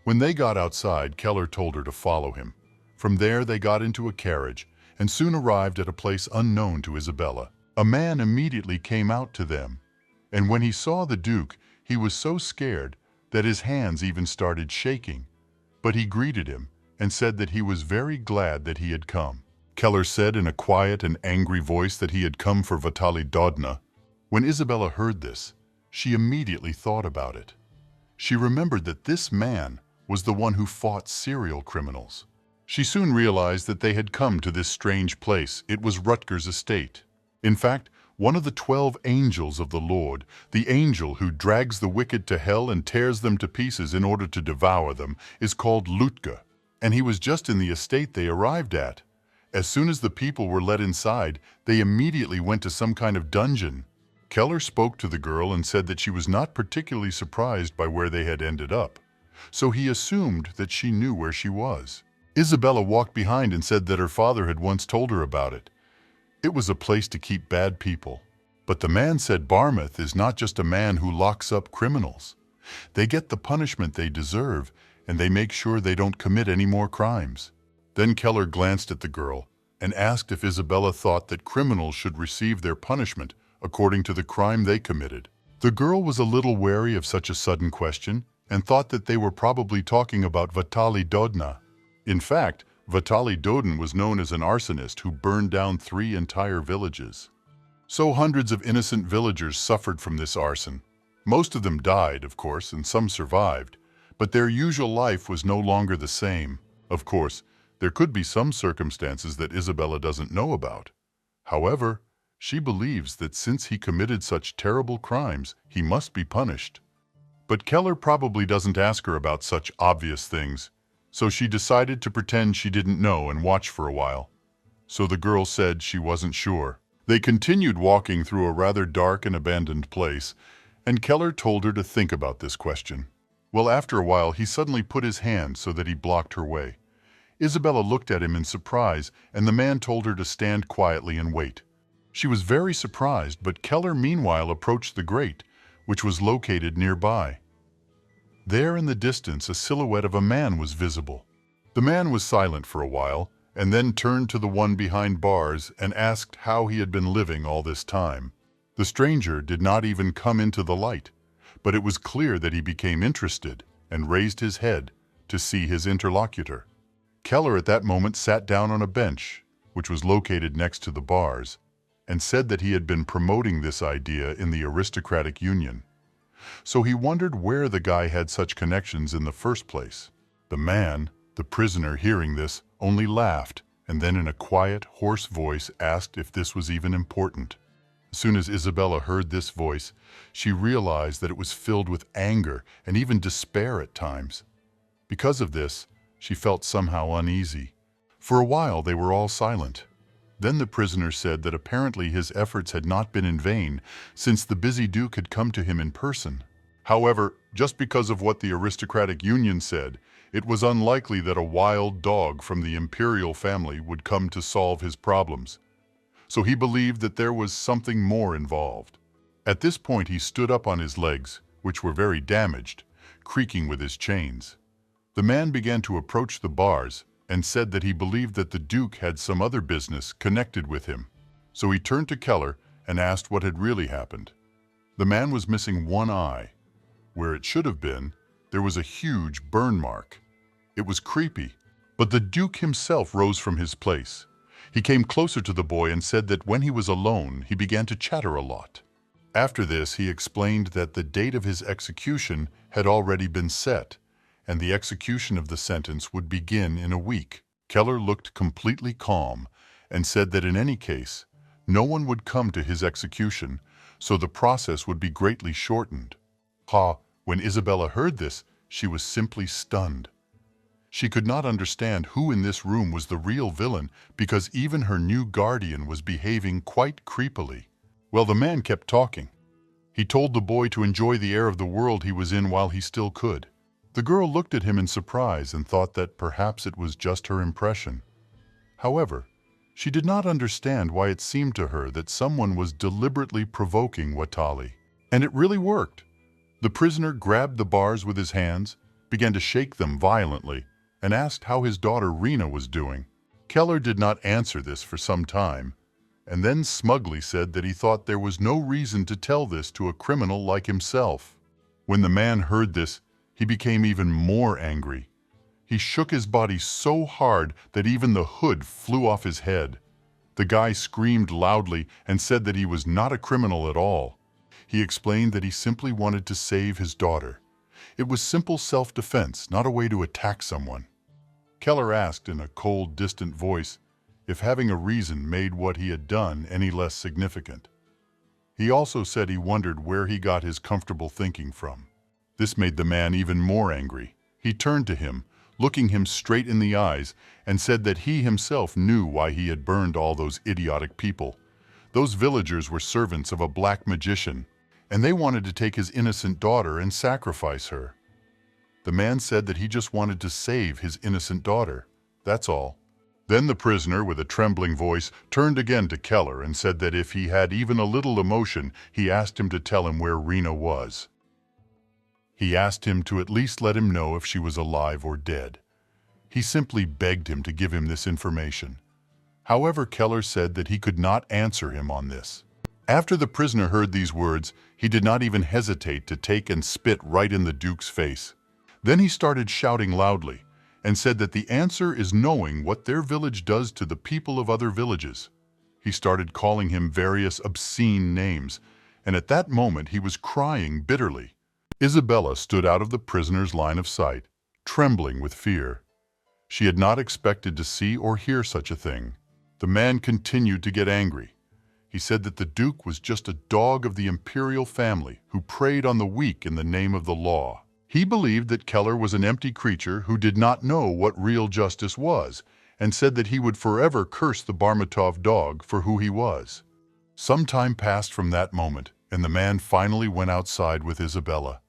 When they got outside, Keller told her to follow him. From there, they got into a carriage and soon arrived at a place unknown to Isabella. A man immediately came out to them, and when he saw the Duke, he was so scared that his hands even started shaking. But he greeted him and said that he was very glad that he had come. Keller said in a quiet and angry voice that he had come for Vitaly Dodna. When Isabella heard this, she immediately thought about it. She remembered that this man was the one who fought serial criminals. She soon realized that they had come to this strange place. It was Rutger's estate. In fact, one of the 12 angels of the Lord, the angel who drags the wicked to hell and tears them to pieces in order to devour them, is called Lutga, and he was just in the estate they arrived at. As soon as the people were let inside, they immediately went to some kind of dungeon. Keller spoke to the girl and said that she was not particularly surprised by where they had ended up, so he assumed that she knew where she was. Isabella walked behind and said that her father had once told her about it. It was a place to keep bad people. But the man said Barmouth is not just a man who locks up criminals. They get the punishment they deserve, and they make sure they don't commit any more crimes. Then Keller glanced at the girl and asked if Isabella thought that criminals should receive their punishment according to the crime they committed. The girl was a little wary of such a sudden question and thought that they were probably talking about Vitaly Dodna. In fact, Vitaly Dodin was known as an arsonist who burned down 3 entire villages. So hundreds of innocent villagers suffered from this arson. Most of them died, of course, and some survived, but their usual life was no longer the same. Of course, there could be some circumstances that Isabella doesn't know about. However, she believes that since he committed such terrible crimes, he must be punished. But Keller probably doesn't ask her about such obvious things, so she decided to pretend she didn't know and watch for a while. So the girl said she wasn't sure. They continued walking through a rather dark and abandoned place, and Keller told her to think about this question. Well, after a while, he suddenly put his hand so that he blocked her way. Isabella looked at him in surprise, and the man told her to stand quietly and wait. She was very surprised, but Keller meanwhile approached the grate, which was located nearby. There in the distance, a silhouette of a man was visible. The man was silent for a while, and then turned to the one behind bars and asked how he had been living all this time. The stranger did not even come into the light, but it was clear that he became interested and raised his head to see his interlocutor. Keller at that moment sat down on a bench, which was located next to the bars, and said that he had been promoting this idea in the aristocratic union. So he wondered where the guy had such connections in the first place. The man, the prisoner, hearing this, only laughed, and then in a quiet, hoarse voice asked if this was even important. As soon as Isabella heard this voice, she realized that it was filled with anger and even despair at times. Because of this, she felt somehow uneasy. For a while they were all silent. Then the prisoner said that apparently his efforts had not been in vain, since the busy Duke had come to him in person. However, just because of what the aristocratic union said, it was unlikely that a wild dog from the imperial family would come to solve his problems. So he believed that there was something more involved. At this point he stood up on his legs, which were very damaged, creaking with his chains. The man began to approach the bars and said that he believed that the Duke had some other business connected with him. So he turned to Keller and asked what had really happened. The man was missing one eye. Where it should have been, there was a huge burn mark. It was creepy, but the Duke himself rose from his place. He came closer to the boy and said that when he was alone, he began to chatter a lot. After this, he explained that the date of his execution had already been set, and the execution of the sentence would begin in a week. Keller looked completely calm and said that in any case, no one would come to his execution, so the process would be greatly shortened. When Isabella heard this, she was simply stunned. She could not understand who in this room was the real villain because even her new guardian was behaving quite creepily. Well, the man kept talking. He told the boy to enjoy the air of the world he was in while he still could. The girl looked at him in surprise and thought that perhaps it was just her impression. However, she did not understand why it seemed to her that someone was deliberately provoking Watali. And it really worked. The prisoner grabbed the bars with his hands, began to shake them violently, and asked how his daughter Rena was doing. Keller did not answer this for some time, and then smugly said that he thought there was no reason to tell this to a criminal like himself. When the man heard this, he became even more angry. He shook his body so hard that even the hood flew off his head. The guy screamed loudly and said that he was not a criminal at all. He explained that he simply wanted to save his daughter. It was simple self-defense, not a way to attack someone. Keller asked in a cold, distant voice if having a reason made what he had done any less significant. He also said he wondered where he got his comfortable thinking from. This made the man even more angry. He turned to him, looking him straight in the eyes, and said that he himself knew why he had burned all those idiotic people. Those villagers were servants of a black magician, and they wanted to take his innocent daughter and sacrifice her. The man said that he just wanted to save his innocent daughter. That's all. Then the prisoner, with a trembling voice, turned again to Keller and said that if he had even a little emotion, he asked him to tell him where Rena was. He asked him to at least let him know if she was alive or dead. He simply begged him to give him this information. However, Keller said that he could not answer him on this. After the prisoner heard these words, he did not even hesitate to take and spit right in the Duke's face. Then he started shouting loudly and said that the answer is knowing what their village does to the people of other villages. He started calling him various obscene names, and at that moment he was crying bitterly. Isabella stood out of the prisoner's line of sight, trembling with fear. She had not expected to see or hear such a thing. The man continued to get angry. He said that the Duke was just a dog of the imperial family who preyed on the weak in the name of the law. He believed that Keller was an empty creature who did not know what real justice was, and said that he would forever curse the Barmatov dog for who he was. Some time passed from that moment, and the man finally went outside with Isabella.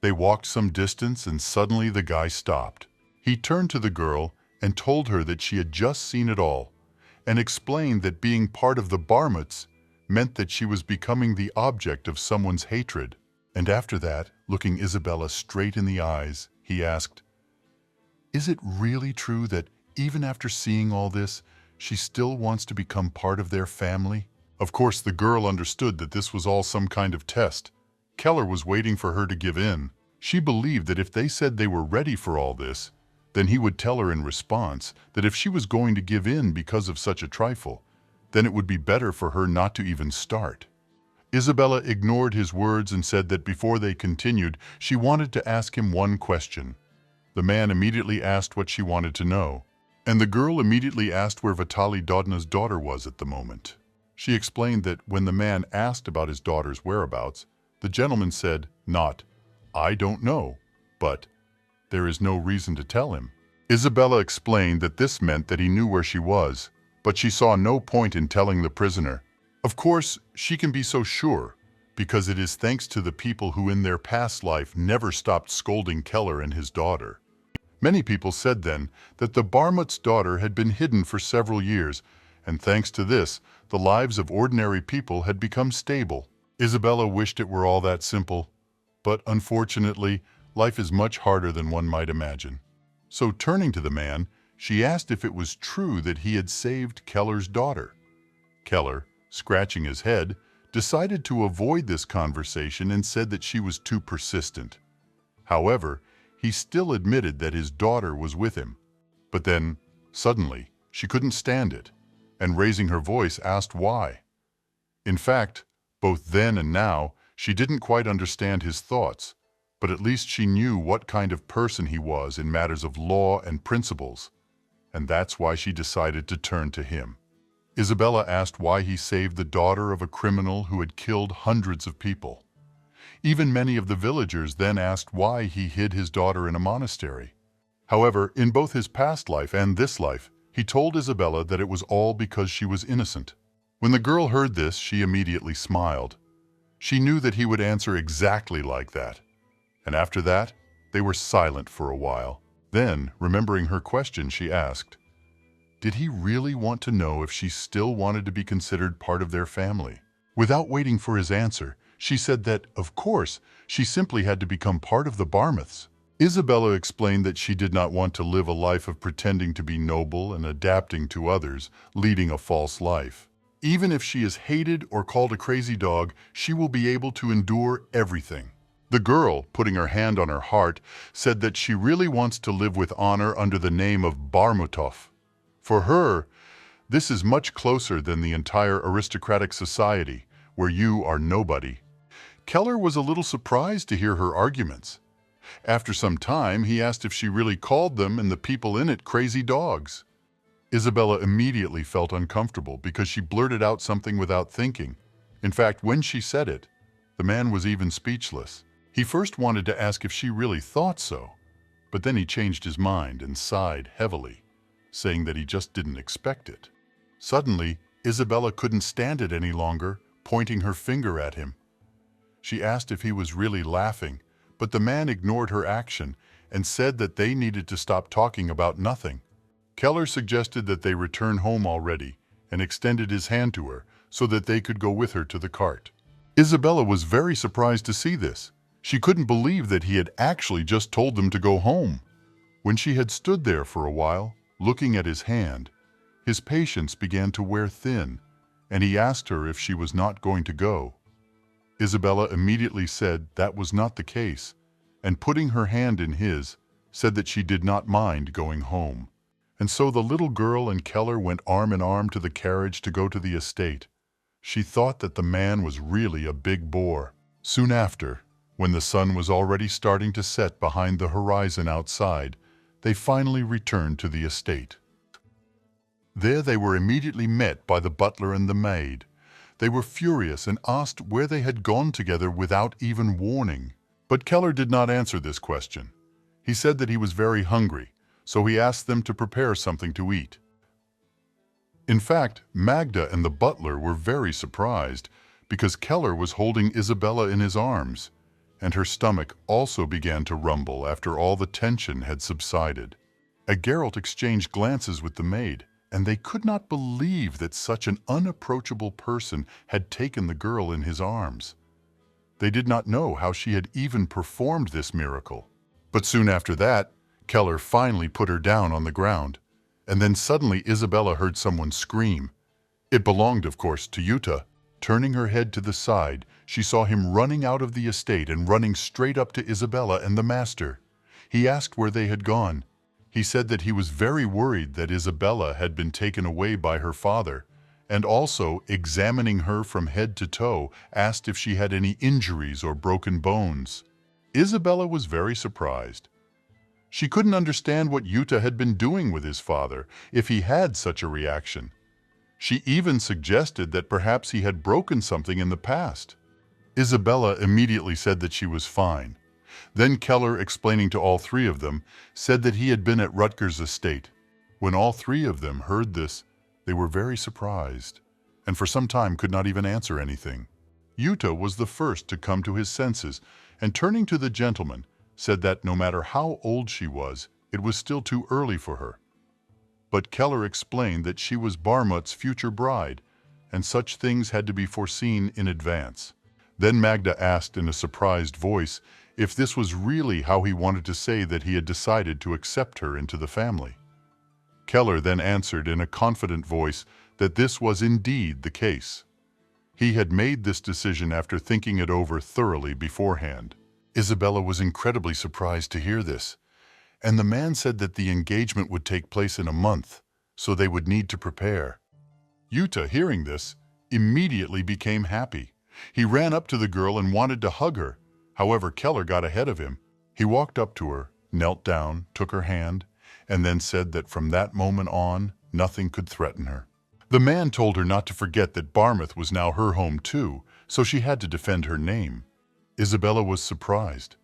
They walked some distance, and suddenly the guy stopped. He turned to the girl and told her that she had just seen it all, and explained that being part of the Barmats meant that she was becoming the object of someone's hatred. And after that, looking Isabella straight in the eyes, he asked, "Is it really true that even after seeing all this, she still wants to become part of their family? Of course, the girl understood that this was all some kind of test. Keller was waiting for her to give in. She believed that if they said they were ready for all this, then he would tell her in response that if she was going to give in because of such a trifle, then it would be better for her not to even start. Isabella ignored his words and said that before they continued, she wanted to ask him one question. The man immediately asked what she wanted to know, and the girl immediately asked where Vitaly Dodna's daughter was at the moment. She explained that when the man asked about his daughter's whereabouts, the gentleman said, not, "I don't know, but there is no reason to tell him." Isabella explained that this meant that he knew where she was, but she saw no point in telling the prisoner. Of course, she can be so sure, because it is thanks to the people who in their past life never stopped scolding Keller and his daughter. Many people said then that the Barmut's daughter had been hidden for several years, and thanks to this, the lives of ordinary people had become stable. Isabella wished it were all that simple, but unfortunately, life is much harder than one might imagine. So turning to the man, she asked if it was true that he had saved Keller's daughter. Keller, scratching his head, decided to avoid this conversation and said that she was too persistent. However, he still admitted that his daughter was with him. But then, suddenly, she couldn't stand it, and raising her voice asked why. In fact, both then and now, she didn't quite understand his thoughts, but at least she knew what kind of person he was in matters of law and principles, and that's why she decided to turn to him. Isabella asked why he saved the daughter of a criminal who had killed hundreds of people. Even many of the villagers then asked why he hid his daughter in a monastery. However, in both his past life and this life, he told Isabella that it was all because she was innocent. When the girl heard this, she immediately smiled. She knew that he would answer exactly like that. And after that, they were silent for a while. Then, remembering her question, she asked, did he really want to know if she still wanted to be considered part of their family? Without waiting for his answer, she said that, of course, she simply had to become part of the Barmouths. Isabella explained that she did not want to live a life of pretending to be noble and adapting to others, leading a false life. Even if she is hated or called a crazy dog, she will be able to endure everything. The girl, putting her hand on her heart, said that she really wants to live with honor under the name of Barmutov. For her, this is much closer than the entire aristocratic society, where you are nobody. Keller was a little surprised to hear her arguments. After some time, he asked if she really called them and the people in it crazy dogs. Isabella immediately felt uncomfortable because she blurted out something without thinking. In fact, when she said it, the man was even speechless. He first wanted to ask if she really thought so, but then he changed his mind and sighed heavily, saying that he just didn't expect it. Suddenly, Isabella couldn't stand it any longer, pointing her finger at him. She asked if he was really laughing, but the man ignored her action and said that they needed to stop talking about nothing. Keller suggested that they return home already and extended his hand to her so that they could go with her to the cart. Isabella was very surprised to see this. She couldn't believe that he had actually just told them to go home. When she had stood there for a while, looking at his hand, his patience began to wear thin, and he asked her if she was not going to go. Isabella immediately said that was not the case, and putting her hand in his, said that she did not mind going home. And so the little girl and Keller went arm in arm to the carriage to go to the estate. She thought that the man was really a big bore. Soon after, when the sun was already starting to set behind the horizon outside, they finally returned to the estate. There they were immediately met by the butler and the maid. They were furious and asked where they had gone together without even warning. But Keller did not answer this question. He said that he was very hungry, so he asked them to prepare something to eat. In fact, Magda and the butler were very surprised because Keller was holding Isabella in his arms, and her stomach also began to rumble after all the tension had subsided. Geralt exchanged glances with the maid, and they could not believe that such an unapproachable person had taken the girl in his arms. They did not know how she had even performed this miracle. But soon after that, Keller finally put her down on the ground, And then suddenly Isabella heard someone scream. It belonged, of course, to Yuta. Turning her head to the side, she saw him running out of the estate and running straight up to Isabella and the master. He asked where they had gone. He said that he was very worried that Isabella had been taken away by her father, and also, examining her from head to toe, asked if she had any injuries or broken bones. Isabella was very surprised. She couldn't understand what Yuta had been doing with his father if he had such a reaction. She even suggested that perhaps he had broken something in the past. Isabella immediately said that she was fine. Then Keller, explaining to all three of them, said that he had been at Rutger's estate. When all three of them heard this, they were very surprised, and for some time could not even answer anything. Yuta was the first to come to his senses, and turning to the gentleman, said that no matter how old she was, it was still too early for her. But Keller explained that she was Barmut's future bride, and such things had to be foreseen in advance. Then Magda asked in a surprised voice if this was really how he wanted to say that he had decided to accept her into the family. Keller then answered in a confident voice that this was indeed the case. He had made this decision after thinking it over thoroughly beforehand. Isabella was incredibly surprised to hear this, and the man said that the engagement would take place in a month, so they would need to prepare. Yuta, hearing this, immediately became happy. He ran up to the girl and wanted to hug her. However, Keller got ahead of him. He walked up to her, knelt down, took her hand, and then said that from that moment on, nothing could threaten her. The man told her not to forget that Barmouth was now her home too, so she had to defend her name. Isabella was surprised.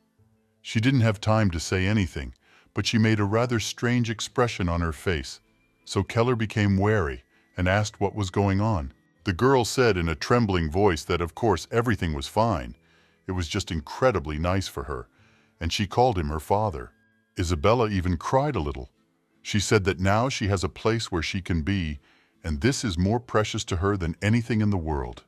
She didn't have time to say anything, but she made a rather strange expression on her face, so Keller became wary and asked what was going on. The girl said in a trembling voice that of course everything was fine. It was just incredibly nice for her, and she called him her father. Isabella even cried a little. She said that now she has a place where she can be, and this is more precious to her than anything in the world.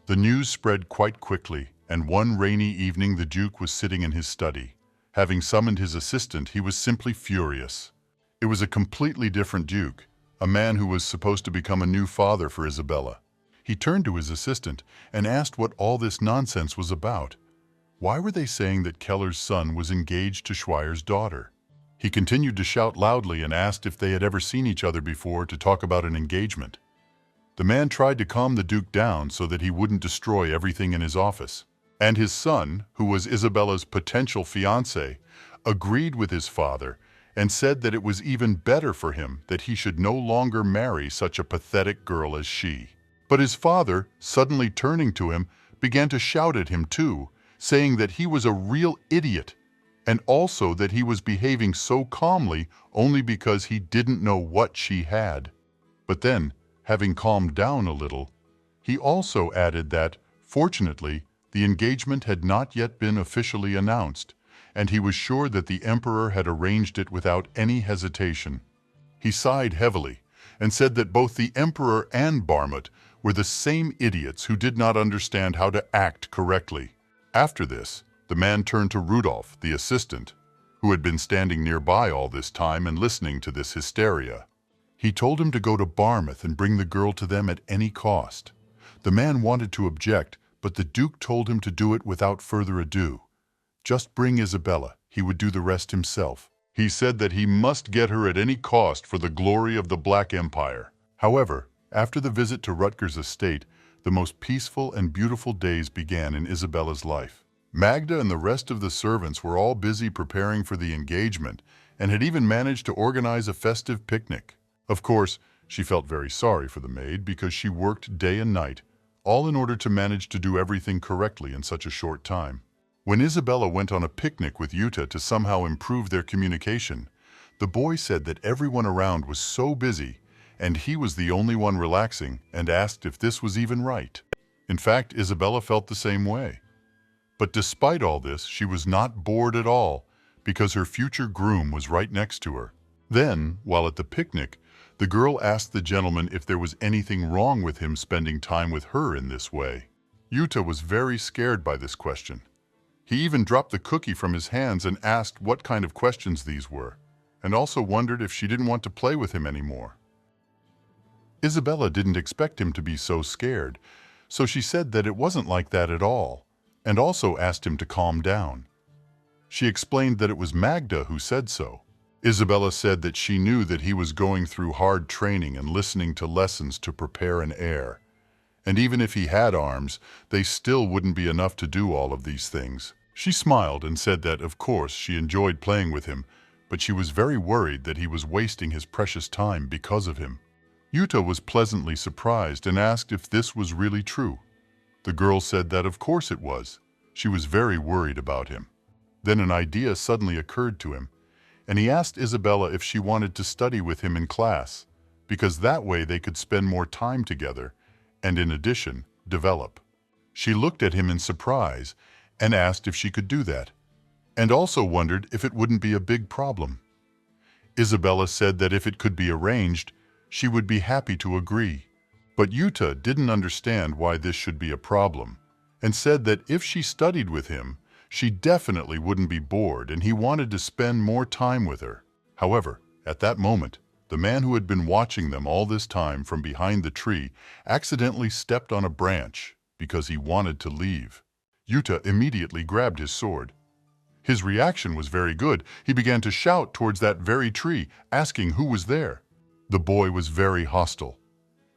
The news spread quite quickly, and one rainy evening the Duke was sitting in his study. Having summoned his assistant, he was simply furious. It was a completely different Duke, a man who was supposed to become a new father for Isabella. He turned to his assistant and asked what all this nonsense was about. Why were they saying that Keller's son was engaged to Schweier's daughter? He continued to shout loudly and asked if they had ever seen each other before to talk about an engagement. The man tried to calm the Duke down so that he wouldn't destroy everything in his office. And his son, who was Isabella's potential fiance, agreed with his father and said that it was even better for him that he should no longer marry such a pathetic girl as she. But his father, suddenly turning to him, began to shout at him too, saying that he was a real idiot, and also that he was behaving so calmly only because he didn't know what she had. But then, having calmed down a little, he also added that, fortunately, the engagement had not yet been officially announced, and he was sure that the Emperor had arranged it without any hesitation. He sighed heavily and said that both the Emperor and Barmut were the same idiots who did not understand how to act correctly. After this, the man turned to Rudolph, the assistant, who had been standing nearby all this time and listening to this hysteria. He told him to go to Barmouth and bring the girl to them at any cost. The man wanted to object, but the Duke told him to do it without further ado. Just bring Isabella, he would do the rest himself. He said that he must get her at any cost for the glory of the Black Empire. However, after the visit to Rutger's estate, the most peaceful and beautiful days began in Isabella's life. Magda and the rest of the servants were all busy preparing for the engagement and had even managed to organize a festive picnic. Of course, she felt very sorry for the maid because she worked day and night, all in order to manage to do everything correctly in such a short time. When Isabella went on a picnic with Yuta to somehow improve their communication, the boy said that everyone around was so busy and he was the only one relaxing and asked if this was even right. In fact, Isabella felt the same way. But despite all this, she was not bored at all because her future groom was right next to her. Then, while at the picnic, the girl asked the gentleman if there was anything wrong with him spending time with her in this way. Yuta was very scared by this question. He even dropped the cookie from his hands and asked what kind of questions these were. and also wondered if she didn't want to play with him anymore. Isabella didn't expect him to be so scared, so she said that it wasn't like that at all, and also asked him to calm down. She explained that it was Magda who said so. Isabella said that she knew that he was going through hard training and listening to lessons to prepare an heir. And even if he had arms, they still wouldn't be enough to do all of these things. She smiled and said that, of course, she enjoyed playing with him, but she was very worried that he was wasting his precious time because of him. Yuta was pleasantly surprised and asked if this was really true. The girl said that of course it was. She was very worried about him. Then an idea suddenly occurred to him, and he asked Isabella if she wanted to study with him in class, because that way they could spend more time together and, in addition, develop. She looked at him in surprise and asked if she could do that, and also wondered if it wouldn't be a big problem. Isabella said that if it could be arranged, she would be happy to agree. But Yuta didn't understand why this should be a problem, and said that if she studied with him, she definitely wouldn't be bored and he wanted to spend more time with her. However, at that moment, the man who had been watching them all this time from behind the tree accidentally stepped on a branch because he wanted to leave. Yuta immediately grabbed his sword. His reaction was very good. He began to shout towards that very tree, asking who was there. The boy was very hostile.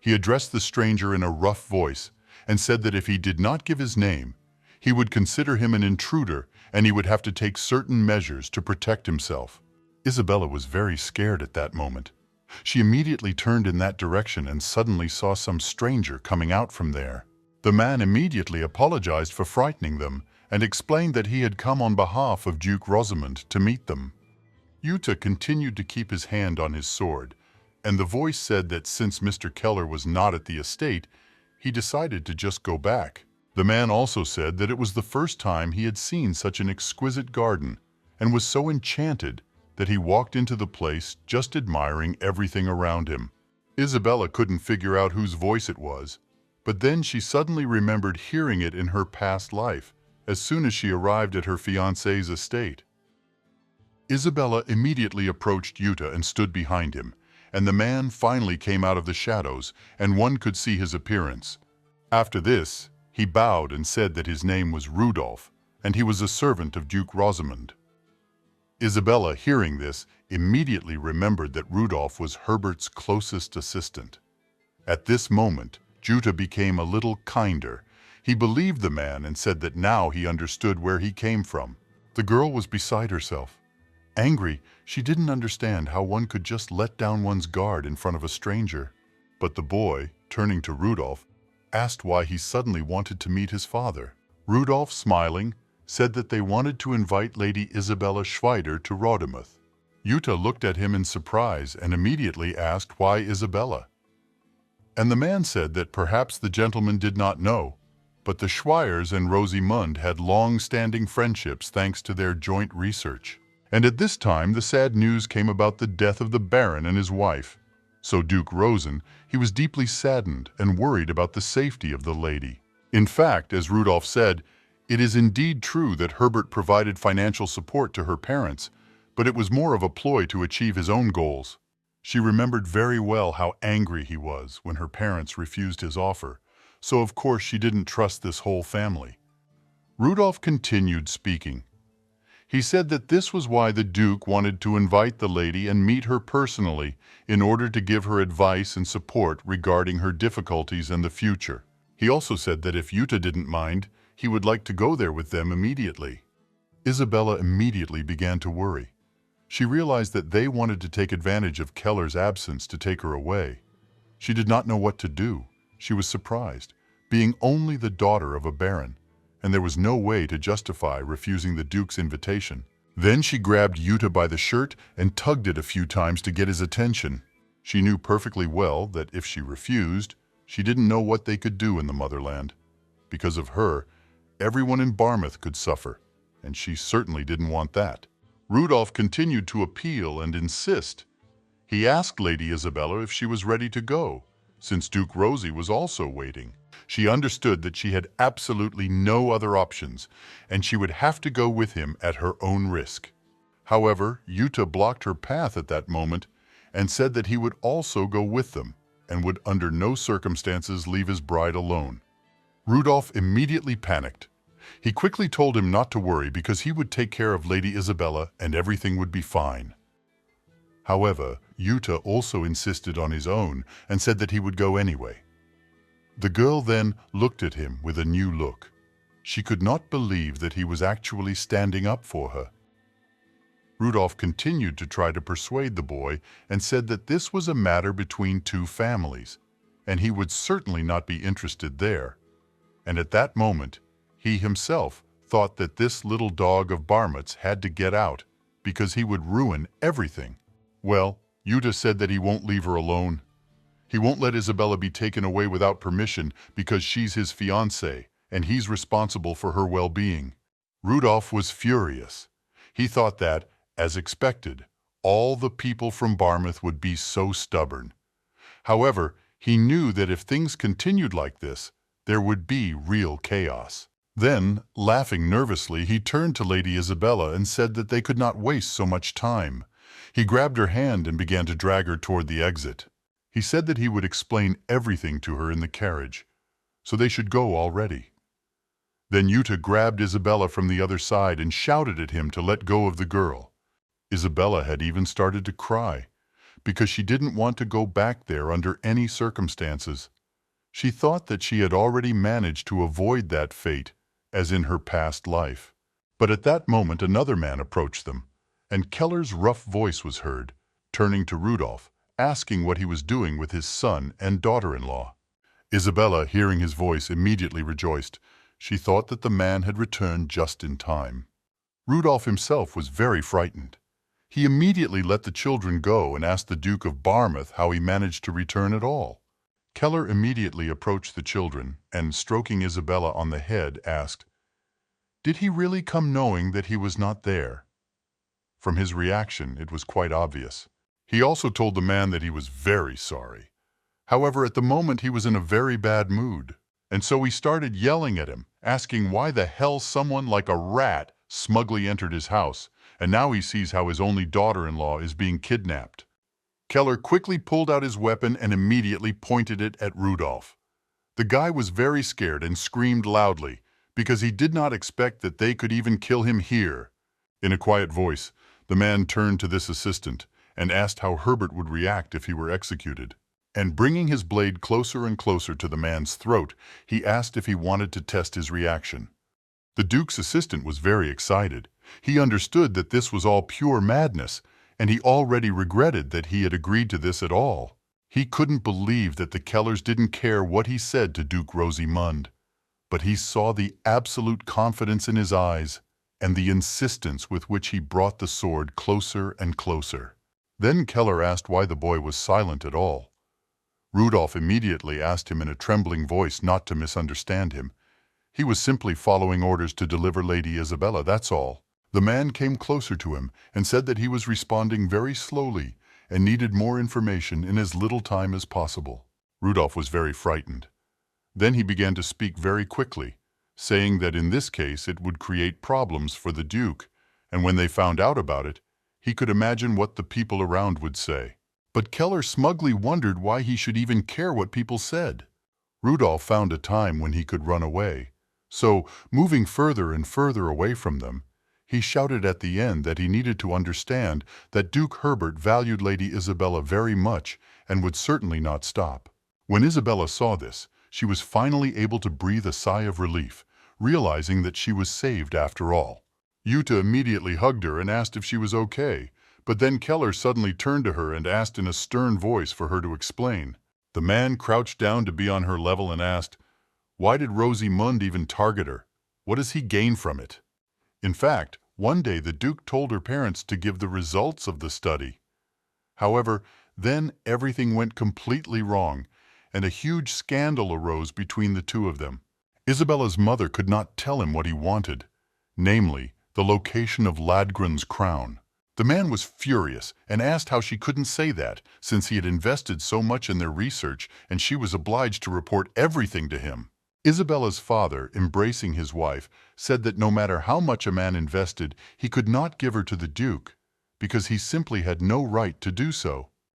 He addressed the stranger in a rough voice and said that if he did not give his name, he would consider him an intruder and he would have to take certain measures to protect himself. Isabella was very scared at that moment. She immediately turned in that direction and suddenly saw some stranger coming out from there. The man immediately apologized for frightening them and explained that he had come on behalf of Duke Rosamund to meet them. Yuta continued to keep his hand on his sword, and the voice said that since Mr. Keller was not at the estate, he decided to just go back. The man also said that it was the first time he had seen such an exquisite garden and was so enchanted that he walked into the place just admiring everything around him. Isabella couldn't figure out whose voice it was, but then she suddenly remembered hearing it in her past life as soon as she arrived at her fiance's estate. Isabella immediately approached Yuta and stood behind him, and the man finally came out of the shadows and one could see his appearance. After this, he bowed and said that his name was Rudolph and he was a servant of Duke Rosamund. Isabella, hearing this, immediately remembered that Rudolph was Herbert's closest assistant. At this moment, Yuta became a little kinder. He believed the man and said that now he understood where he came from. The girl was beside herself. Angry, she didn't understand how one could just let down one's guard in front of a stranger. But the boy, turning to Rudolph, asked why he suddenly wanted to meet his father. Rudolph, smiling, said that they wanted to invite Lady Isabella Schweider to Rosamund. Yuta looked at him in surprise and immediately asked why Isabella. And the man said that perhaps the gentleman did not know, but the Schweiers and Rosamund had long-standing friendships thanks to their joint research. And at this time, the sad news came about the death of the Baron and his wife. So Duke Rosen, he was deeply saddened and worried about the safety of the lady. In fact, as Rudolph said, it is indeed true that Herbert provided financial support to her parents, but it was more of a ploy to achieve his own goals. She remembered very well how angry he was when her parents refused his offer, so of course she didn't trust this whole family. Rudolph continued speaking. He said that this was why the Duke wanted to invite the lady and meet her personally in order to give her advice and support regarding her difficulties and the future. He also said that if Yuta didn't mind, he would like to go there with them immediately. Isabella immediately began to worry. She realized that they wanted to take advantage of Keller's absence to take her away. She did not know what to do. She was surprised, being only the daughter of a baron, and there was no way to justify refusing the Duke's invitation. Then she grabbed Yuta by the shirt and tugged it a few times to get his attention. She knew perfectly well that if she refused, she didn't know what they could do in the motherland. Because of her, everyone in Barmouth could suffer, and she certainly didn't want that. Rudolph continued to appeal and insist. He asked Lady Isabella if she was ready to go, since Duke Rosie was also waiting. She understood that she had absolutely no other options, and she would have to go with him at her own risk. However, Yuta blocked her path at that moment and said that he would also go with them and would under no circumstances leave his bride alone. Rudolph immediately panicked. He quickly told him not to worry because he would take care of Lady Isabella and everything would be fine. However, Yuta also insisted on his own and said that he would go anyway. The girl then looked at him with a new look. She could not believe that he was actually standing up for her. Rudolph continued to try to persuade the boy and said that this was a matter between two families, and he would certainly not be interested there. And at that moment, he himself thought that this little dog of Barmut's had to get out because he would ruin everything. Well, Yuta said that he won't leave her alone. He won't let Isabella be taken away without permission because she's his fiance and he's responsible for her well-being. Rudolph was furious. He thought that, as expected, all the people from Barmouth would be so stubborn. However, he knew that if things continued like this, there would be real chaos. Then, laughing nervously, he turned to Lady Isabella and said that they could not waste so much time. He grabbed her hand and began to drag her toward the exit. He said that he would explain everything to her in the carriage, so they should go already. Then Yuta grabbed Isabella from the other side and shouted at him to let go of the girl. Isabella had even started to cry, because she didn't want to go back there under any circumstances. She thought that she had already managed to avoid that fate, as in her past life. But at that moment another man approached them, and Keller's rough voice was heard, turning to Rudolph, asking what he was doing with his son and daughter-in-law. Isabella, hearing his voice, immediately rejoiced. She thought that the man had returned just in time. Rudolph himself was very frightened. He immediately let the children go and asked the Duke of Barmouth how he managed to return at all. Keller immediately approached the children and, stroking Isabella on the head, asked, "Did he really come knowing that he was not there?" From his reaction, it was quite obvious. He also told the man that he was very sorry. However, at the moment he was in a very bad mood, and so he started yelling at him, asking why the hell someone like a rat smugly entered his house, and now he sees how his only daughter-in-law is being kidnapped. Keller quickly pulled out his weapon and immediately pointed it at Rudolph. The guy was very scared and screamed loudly, because he did not expect that they could even kill him here. In a quiet voice, the man turned to this assistant and asked how Herbert would react if he were executed. And bringing his blade closer and closer to the man's throat, he asked if he wanted to test his reaction. The Duke's assistant was very excited. He understood that this was all pure madness, and he already regretted that he had agreed to this at all. He couldn't believe that the Kellers didn't care what he said to Duke Rosamund, but he saw the absolute confidence in his eyes and the insistence with which he brought the sword closer and closer. Then Keller asked why the boy was silent at all. Rudolph immediately asked him in a trembling voice not to misunderstand him. He was simply following orders to deliver Lady Isabella, that's all. The man came closer to him and said that he was responding very slowly and needed more information in as little time as possible. Rudolph was very frightened. Then he began to speak very quickly, saying that in this case it would create problems for the Duke, and when they found out about it, he could imagine what the people around would say. But Keller smugly wondered why he should even care what people said. Rudolph found a time when he could run away, so, moving further and further away from them, he shouted at the end that he needed to understand that Duke Herbert valued Lady Isabella very much and would certainly not stop. When Isabella saw this, she was finally able to breathe a sigh of relief, realizing that she was saved after all. Yuta immediately hugged her and asked if she was okay, but then Keller suddenly turned to her and asked in a stern voice for her to explain. The man crouched down to be on her level and asked, "Why did Rosamund even target her? What does he gain from it?" In fact, one day the Duke told her parents to give the results of the study. However, then everything went completely wrong, and a huge scandal arose between the two of them. Isabella's mother could not tell him what he wanted, namely, the location of Ladgren's crown. The man was furious and asked how she couldn't say that, since he had invested so much in their research and she was obliged to report everything to him. Isabella's father, embracing his wife, said that no matter how much a man invested, he could not give her to the Duke, because he simply had no right to do so.